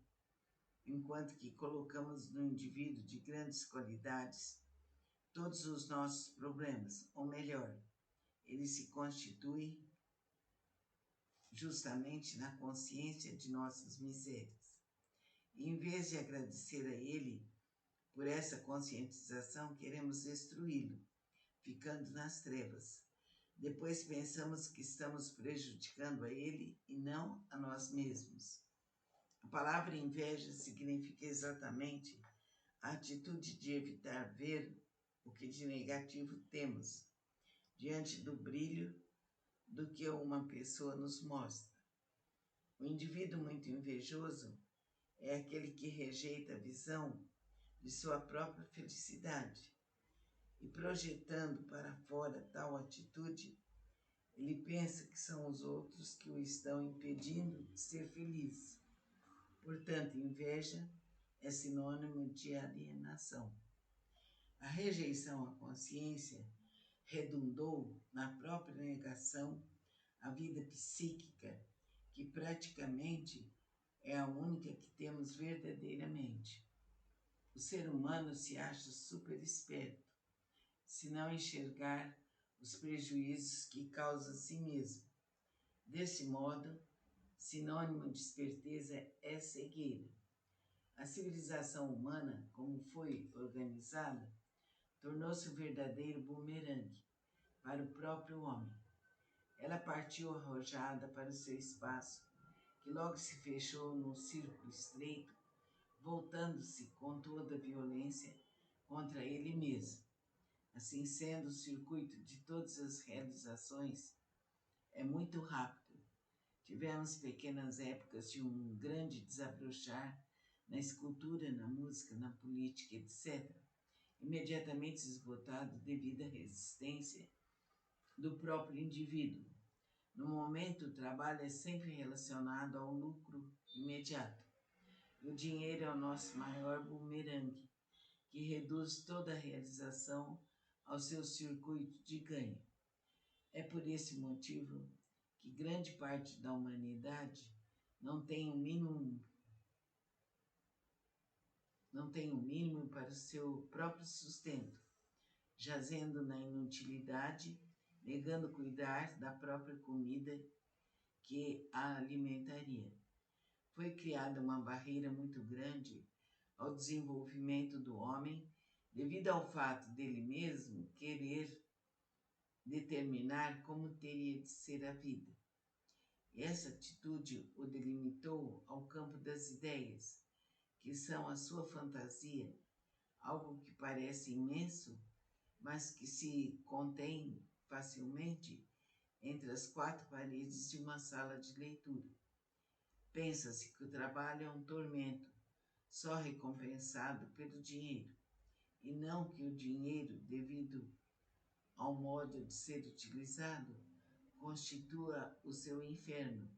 enquanto que colocamos no indivíduo de grandes qualidades todos os nossos problemas, ou melhor, ele se constitui justamente na consciência de nossas misérias. E, em vez de agradecer a ele por essa conscientização, queremos destruí-lo, ficando nas trevas. Depois pensamos que estamos prejudicando a ele e não a nós mesmos. A palavra inveja significa exatamente a atitude de evitar ver o que de negativo temos diante do brilho do que uma pessoa nos mostra. O indivíduo muito invejoso é aquele que rejeita a visão de sua própria felicidade e, projetando para fora tal atitude, ele pensa que são os outros que o estão impedindo de ser feliz. Portanto, inveja é sinônimo de alienação. A rejeição à consciência redundou na própria negação à vida psíquica, que praticamente é a única que temos verdadeiramente. O ser humano se acha super esperto, se não enxergar os prejuízos que causa a si mesmo. Desse modo, sinônimo de esperteza é cegueira. A civilização humana, como foi organizada, tornou-se um verdadeiro bumerangue para o próprio homem. Ela partiu arrojada para o seu espaço, que logo se fechou num círculo estreito, voltando-se com toda a violência contra ele mesmo. Assim sendo, o circuito de todas as realizações é muito rápido. Tivemos pequenas épocas de um grande desabrochar na escultura, na música, na política, etc., imediatamente esgotado devido à resistência do próprio indivíduo. No momento, o trabalho é sempre relacionado ao lucro imediato. O dinheiro é o nosso maior bumerangue, que reduz toda a realização ao seu circuito de ganho. É por esse motivo que grande parte da humanidade não tem o mínimo para o seu próprio sustento, jazendo na inutilidade, negando cuidar da própria comida que a alimentaria. Foi criada uma barreira muito grande ao desenvolvimento do homem devido ao fato dele mesmo querer determinar como teria de ser a vida. Essa atitude o delimitou ao campo das ideias, que são a sua fantasia, algo que parece imenso, mas que se contém facilmente entre as quatro paredes de uma sala de leitura. Pensa-se que o trabalho é um tormento, só recompensado pelo dinheiro, e não que o dinheiro, devido ao modo de ser utilizado, constitua o seu inferno,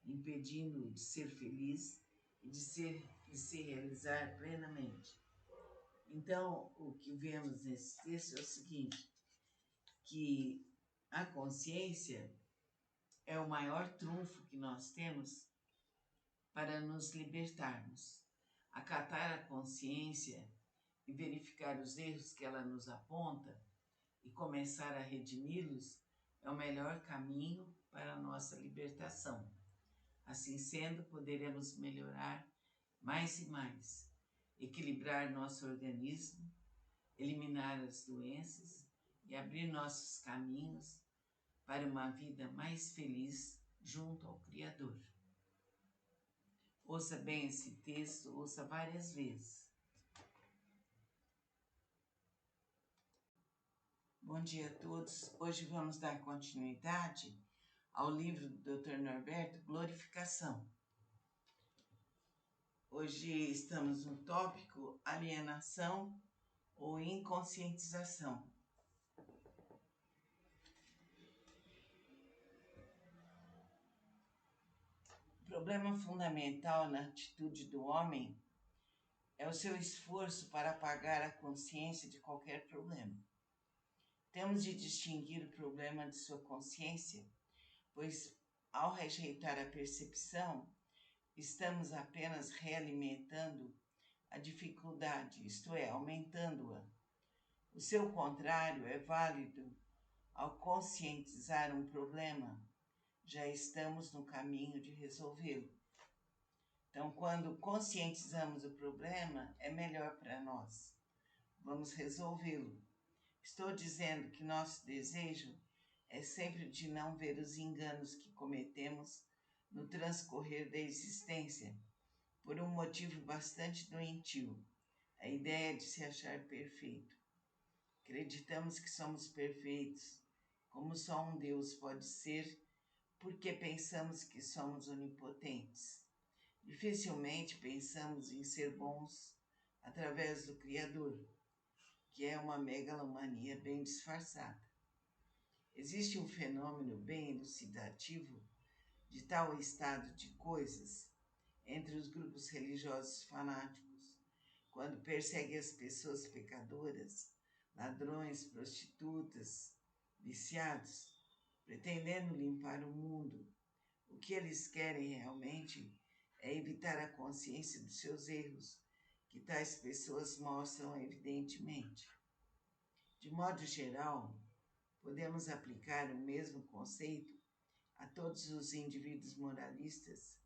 impedindo-o de ser feliz e de se realizar plenamente. Então, o que vemos nesse texto é o seguinte, que a consciência é o maior trunfo que nós temos para nos libertarmos. Acatar a consciência e verificar os erros que ela nos aponta e começar a redimi-los é o melhor caminho para a nossa libertação. Assim sendo, poderemos melhorar mais e mais, equilibrar nosso organismo, eliminar as doenças e abrir nossos caminhos para uma vida mais feliz junto ao Criador. Ouça bem esse texto, ouça várias vezes. Bom dia a todos. Hoje vamos dar continuidade ao livro do Dr. Norberto, Glorificação. Hoje estamos no tópico alienação ou inconscientização. O problema fundamental na atitude do homem é o seu esforço para apagar a consciência de qualquer problema. Temos de distinguir o problema de sua consciência, pois ao rejeitar a percepção, estamos apenas realimentando a dificuldade, isto é, aumentando-a. O seu contrário é válido. Ao conscientizar um problema, já estamos no caminho de resolvê-lo. Então, quando conscientizamos o problema, é melhor para nós. Vamos resolvê-lo. Estou dizendo que nosso desejo é sempre de não ver os enganos que cometemos no transcorrer da existência, por um motivo bastante doentio, a ideia de se achar perfeito. Acreditamos que somos perfeitos, como só um Deus pode ser, porque pensamos que somos onipotentes. Dificilmente pensamos em ser bons através do Criador, que é uma megalomania bem disfarçada. Existe um fenômeno bem elucidativo de tal estado de coisas entre os grupos religiosos fanáticos, quando perseguem as pessoas pecadoras, ladrões, prostitutas, viciados, pretendendo limpar o mundo. O que eles querem realmente é evitar a consciência dos seus erros, que tais pessoas mostram evidentemente. De modo geral, podemos aplicar o mesmo conceito a todos os indivíduos moralistas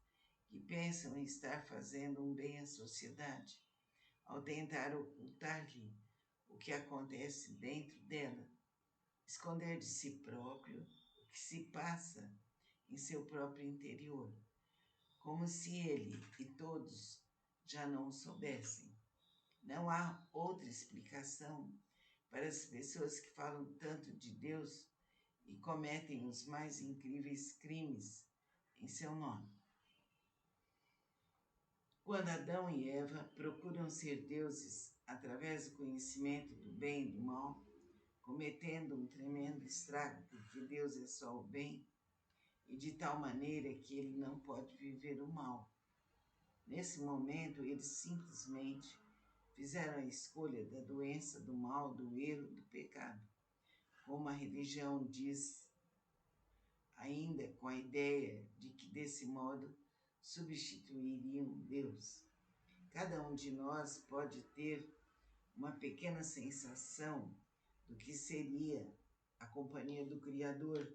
que pensam em estar fazendo um bem à sociedade, ao tentar ocultar-lhe o que acontece dentro dela, esconder de si próprio o que se passa em seu próprio interior, como se ele e todos já não o soubessem. Não há outra explicação para as pessoas que falam tanto de Deus e cometem os mais incríveis crimes em seu nome. Quando Adão e Eva procuram ser deuses através do conhecimento do bem e do mal, cometendo um tremendo estrago, porque Deus é só o bem, e de tal maneira que ele não pode viver o mal. Nesse momento, eles simplesmente fizeram a escolha da doença, do mal, do erro, do pecado, como a religião diz, ainda com a ideia de que desse modo substituiriam Deus. Cada um de nós pode ter uma pequena sensação do que seria a companhia do Criador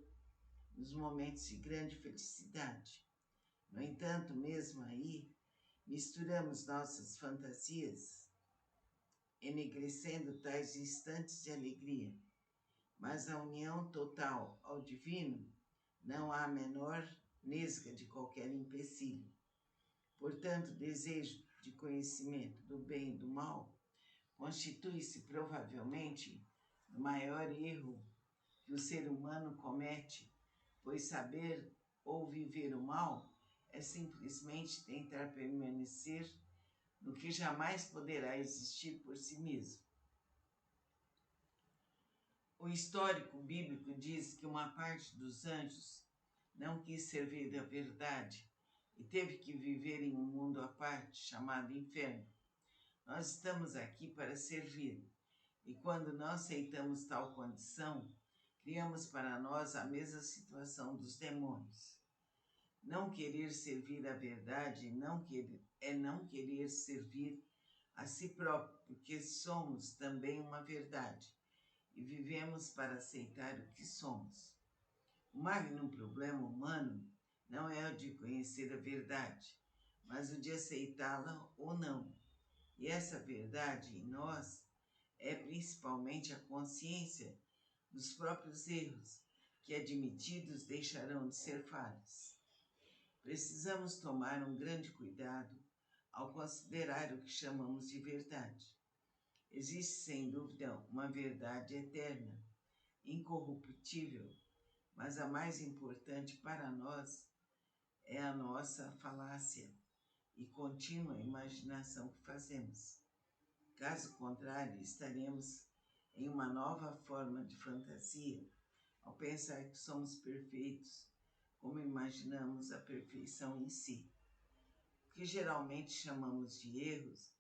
nos momentos de grande felicidade. No entanto, mesmo aí, misturamos nossas fantasias, enegrecendo tais instantes de alegria. Mas a união total ao divino não há a menor nesga de qualquer empecilho. Portanto, o desejo de conhecimento do bem e do mal constitui-se provavelmente do maior erro que o ser humano comete, pois saber ou viver o mal é simplesmente tentar permanecer no que jamais poderá existir por si mesmo. O histórico bíblico diz que uma parte dos anjos não quis servir da verdade e teve que viver em um mundo à parte chamado inferno. Nós estamos aqui para servir, e quando não aceitamos tal condição, criamos para nós a mesma situação dos demônios. Não querer servir a verdade é não querer servir a si próprio, porque somos também uma verdade e vivemos para aceitar o que somos. O magno problema humano não é o de conhecer a verdade, mas o de aceitá-la ou não. E essa verdade em nós é principalmente a consciência dos próprios erros, que admitidos deixarão de ser falhas. Precisamos tomar um grande cuidado ao considerar o que chamamos de verdade. Existe, sem dúvida, uma verdade eterna, incorruptível, mas a mais importante para nós é a nossa falácia e contínua imaginação que fazemos. Caso contrário, estaremos em uma nova forma de fantasia ao pensar que somos perfeitos, como imaginamos a perfeição em si. O que geralmente chamamos de erros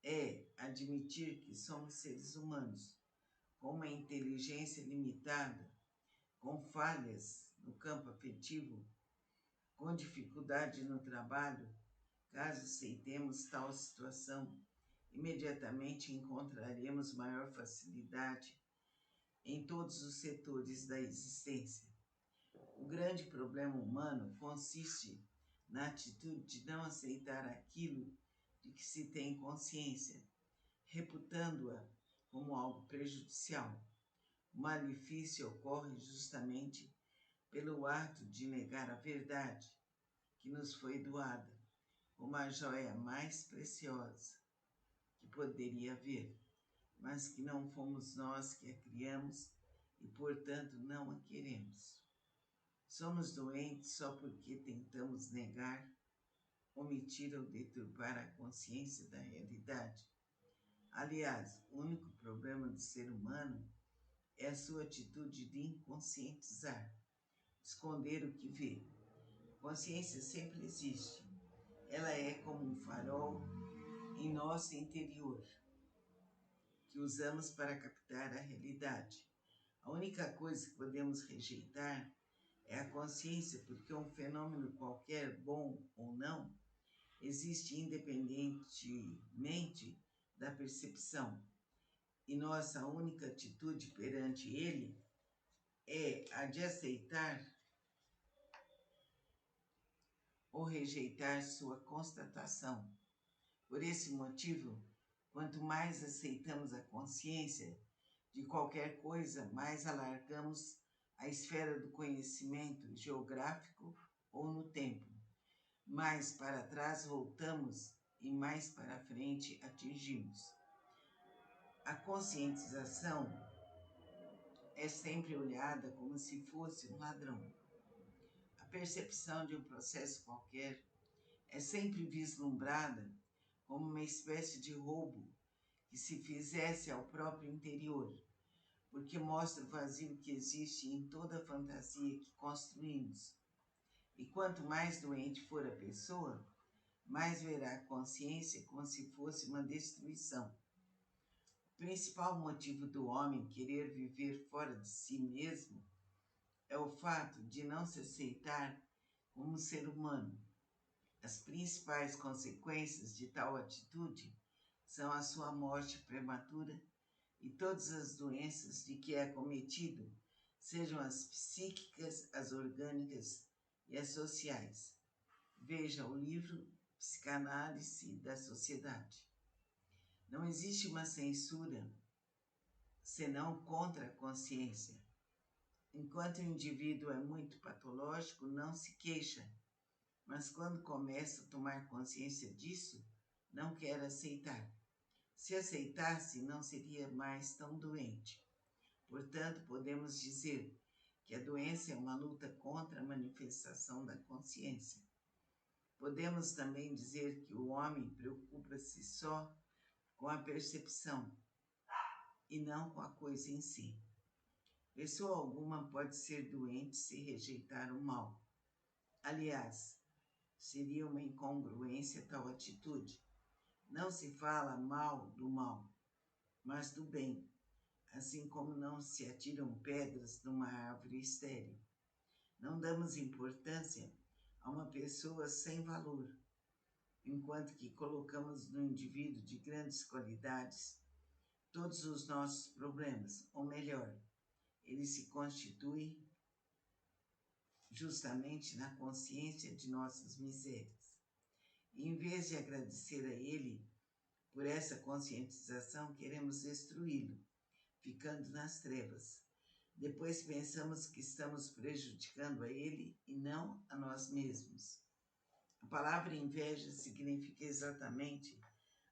é admitir que somos seres humanos, com uma inteligência limitada, com falhas no campo afetivo, com dificuldade no trabalho. Caso aceitemos tal situação, imediatamente encontraremos maior facilidade em todos os setores da existência. O grande problema humano consiste na atitude de não aceitar aquilo de que se tem consciência, reputando-a como algo prejudicial. O malefício ocorre justamente pelo ato de negar a verdade que nos foi doada, como a joia mais preciosa que poderia haver, mas que não fomos nós que a criamos e, portanto, não a queremos. Somos doentes só porque tentamos negar, omitir ou deturpar a consciência da realidade. Aliás, o único problema do ser humano é a sua atitude de inconscientizar, esconder o que vê. A consciência sempre existe. Ela é como um farol em nosso interior, que usamos para captar a realidade. A única coisa que podemos rejeitar é a consciência, porque um fenômeno qualquer, bom ou não, existe independentemente da percepção. E nossa única atitude perante ele é a de aceitar ou rejeitar sua constatação. Por esse motivo, quanto mais aceitamos a consciência de qualquer coisa, mais alargamos a esfera do conhecimento geográfico ou no tempo. Mais para trás voltamos e mais para frente atingimos. A conscientização é sempre olhada como se fosse um ladrão. A percepção de um processo qualquer é sempre vislumbrada como uma espécie de roubo que se fizesse ao próprio interior, porque mostra o vazio que existe em toda a fantasia que construímos. E quanto mais doente for a pessoa, mais verá a consciência como se fosse uma destruição. O principal motivo do homem querer viver fora de si mesmo é o fato de não se aceitar como ser humano. As principais consequências de tal atitude são a sua morte prematura e todas as doenças de que é acometido, sejam as psíquicas, as orgânicas e as sociais. Veja o livro Psicanálise da Sociedade. Não existe uma censura senão contra a consciência. Enquanto o indivíduo é muito patológico, não se queixa, mas quando começa a tomar consciência disso, não quer aceitar. Se aceitasse, não seria mais tão doente. Portanto, podemos dizer que a doença é uma luta contra a manifestação da consciência. Podemos também dizer que o homem preocupa-se só com a percepção e não com a coisa em si. Pessoa alguma pode ser doente se rejeitar o mal. Aliás, seria uma incongruência tal atitude. Não se fala mal do mal, mas do bem, assim como não se atiram pedras numa árvore estéril. Não damos importância a uma pessoa sem valor, enquanto que colocamos no indivíduo de grandes qualidades todos os nossos problemas, ou melhor, ele se constitui justamente na consciência de nossas misérias. E, em vez de agradecer a ele por essa conscientização, queremos destruí-lo, ficando nas trevas. Depois pensamos que estamos prejudicando a ele e não a nós mesmos. A palavra inveja significa exatamente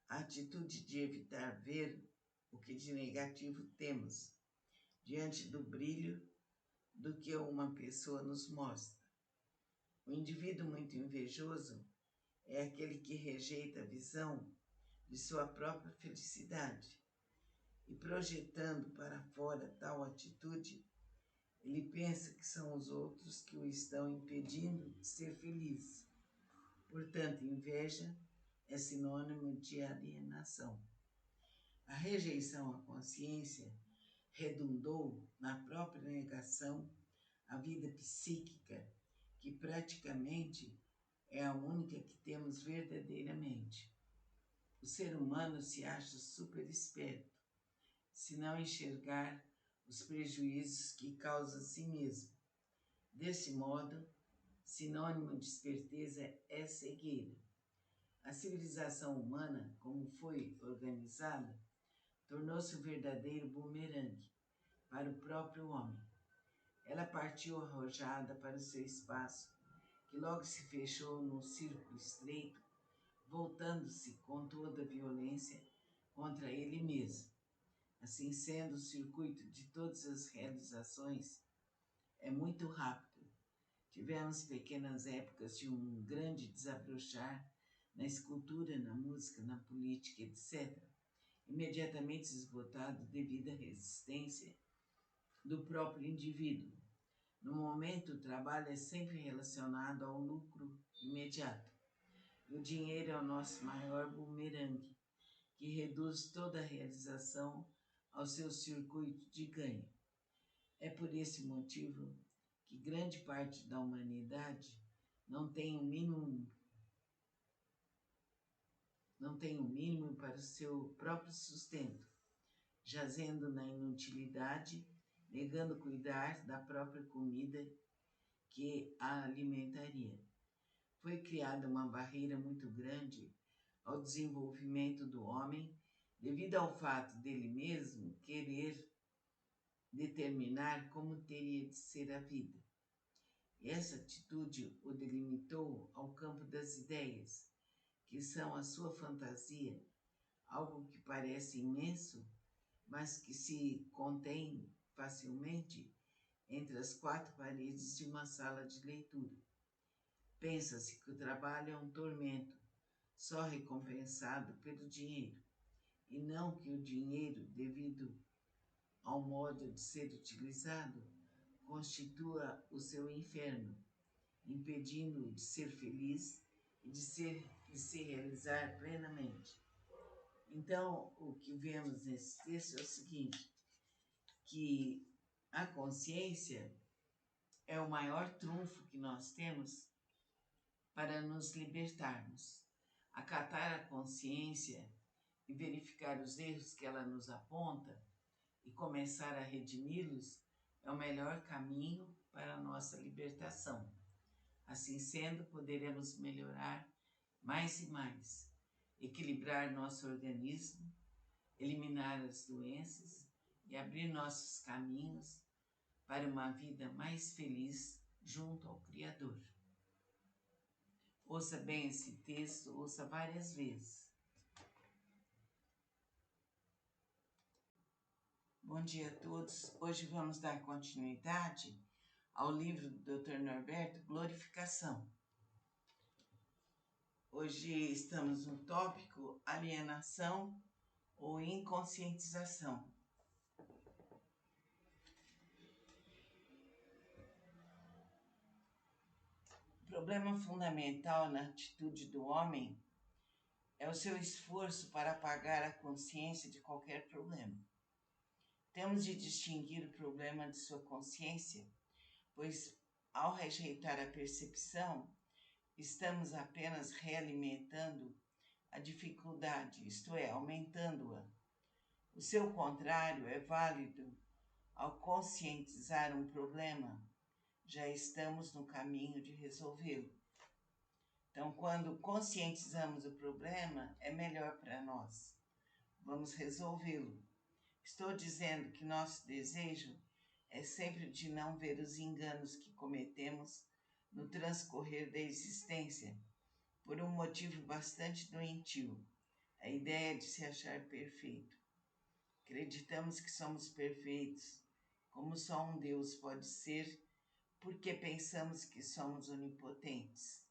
a atitude de evitar ver o que de negativo temos diante do brilho do que uma pessoa nos mostra. O indivíduo muito invejoso é aquele que rejeita a visão de sua própria felicidade e, projetando para fora tal atitude, ele pensa que são os outros que o estão impedindo de ser feliz. Portanto, inveja é sinônimo de alienação. A rejeição à consciência redundou na própria negação à vida psíquica, que praticamente é a única que temos verdadeiramente. O ser humano se acha super esperto, se não enxergar os prejuízos que causa a si mesmo. Desse modo, sinônimo de esperteza é cegueira. A civilização humana, como foi organizada, tornou-se um verdadeiro bumerangue para o próprio homem. Ela partiu arrojada para o seu espaço, que logo se fechou num círculo estreito, voltando-se com toda a violência contra ele mesmo. Assim sendo, o circuito de todas as realizações é muito rápido. Tivemos pequenas épocas de um grande desabrochar na escultura, na música, na política, etc., imediatamente esgotado devido à resistência do próprio indivíduo. No momento, o trabalho é sempre relacionado ao lucro imediato. O dinheiro é o nosso maior bumerangue, que reduz toda a realização ao seu circuito de ganho. É por esse motivo que grande parte da humanidade não tem o mínimo para o seu próprio sustento, jazendo na inutilidade, negando cuidar da própria comida que a alimentaria. Foi criada uma barreira muito grande ao desenvolvimento do homem devido ao fato dele mesmo querer determinar como teria de ser a vida. Essa atitude o delimitou ao campo das ideias, que são a sua fantasia, algo que parece imenso, mas que se contém facilmente entre as quatro paredes de uma sala de leitura. Pensa-se que o trabalho é um tormento, só recompensado pelo dinheiro, e não que o dinheiro, devido ao modo de ser utilizado, constitua o seu inferno, impedindo-o de ser feliz e de se realizar plenamente. Então, o que vemos nesse texto é o seguinte, que a consciência é o maior trunfo que nós temos para nos libertarmos. Acatar a consciência e verificar os erros que ela nos aponta e começar a redimi-los é o melhor caminho para a nossa libertação. Assim sendo, poderemos melhorar mais e mais, equilibrar nosso organismo, eliminar as doenças e abrir nossos caminhos para uma vida mais feliz junto ao Criador. Ouça bem esse texto, ouça várias vezes. Bom dia a todos. Hoje vamos dar continuidade ao livro do Dr. Norberto, Glorificação. Hoje estamos no tópico alienação ou inconscientização. O problema fundamental na atitude do homem é o seu esforço para apagar a consciência de qualquer problema. Temos de distinguir o problema de sua consciência, pois ao rejeitar a percepção, estamos apenas realimentando a dificuldade, isto é, aumentando-a. O seu contrário é válido. Ao conscientizar um problema, já estamos no caminho de resolvê-lo. Então, quando conscientizamos o problema, é melhor para nós. Vamos resolvê-lo. Estou dizendo que nosso desejo é sempre de não ver os enganos que cometemos no transcorrer da existência, por um motivo bastante doentio, a ideia de se achar perfeito. Acreditamos que somos perfeitos, como só um Deus pode ser, porque pensamos que somos onipotentes.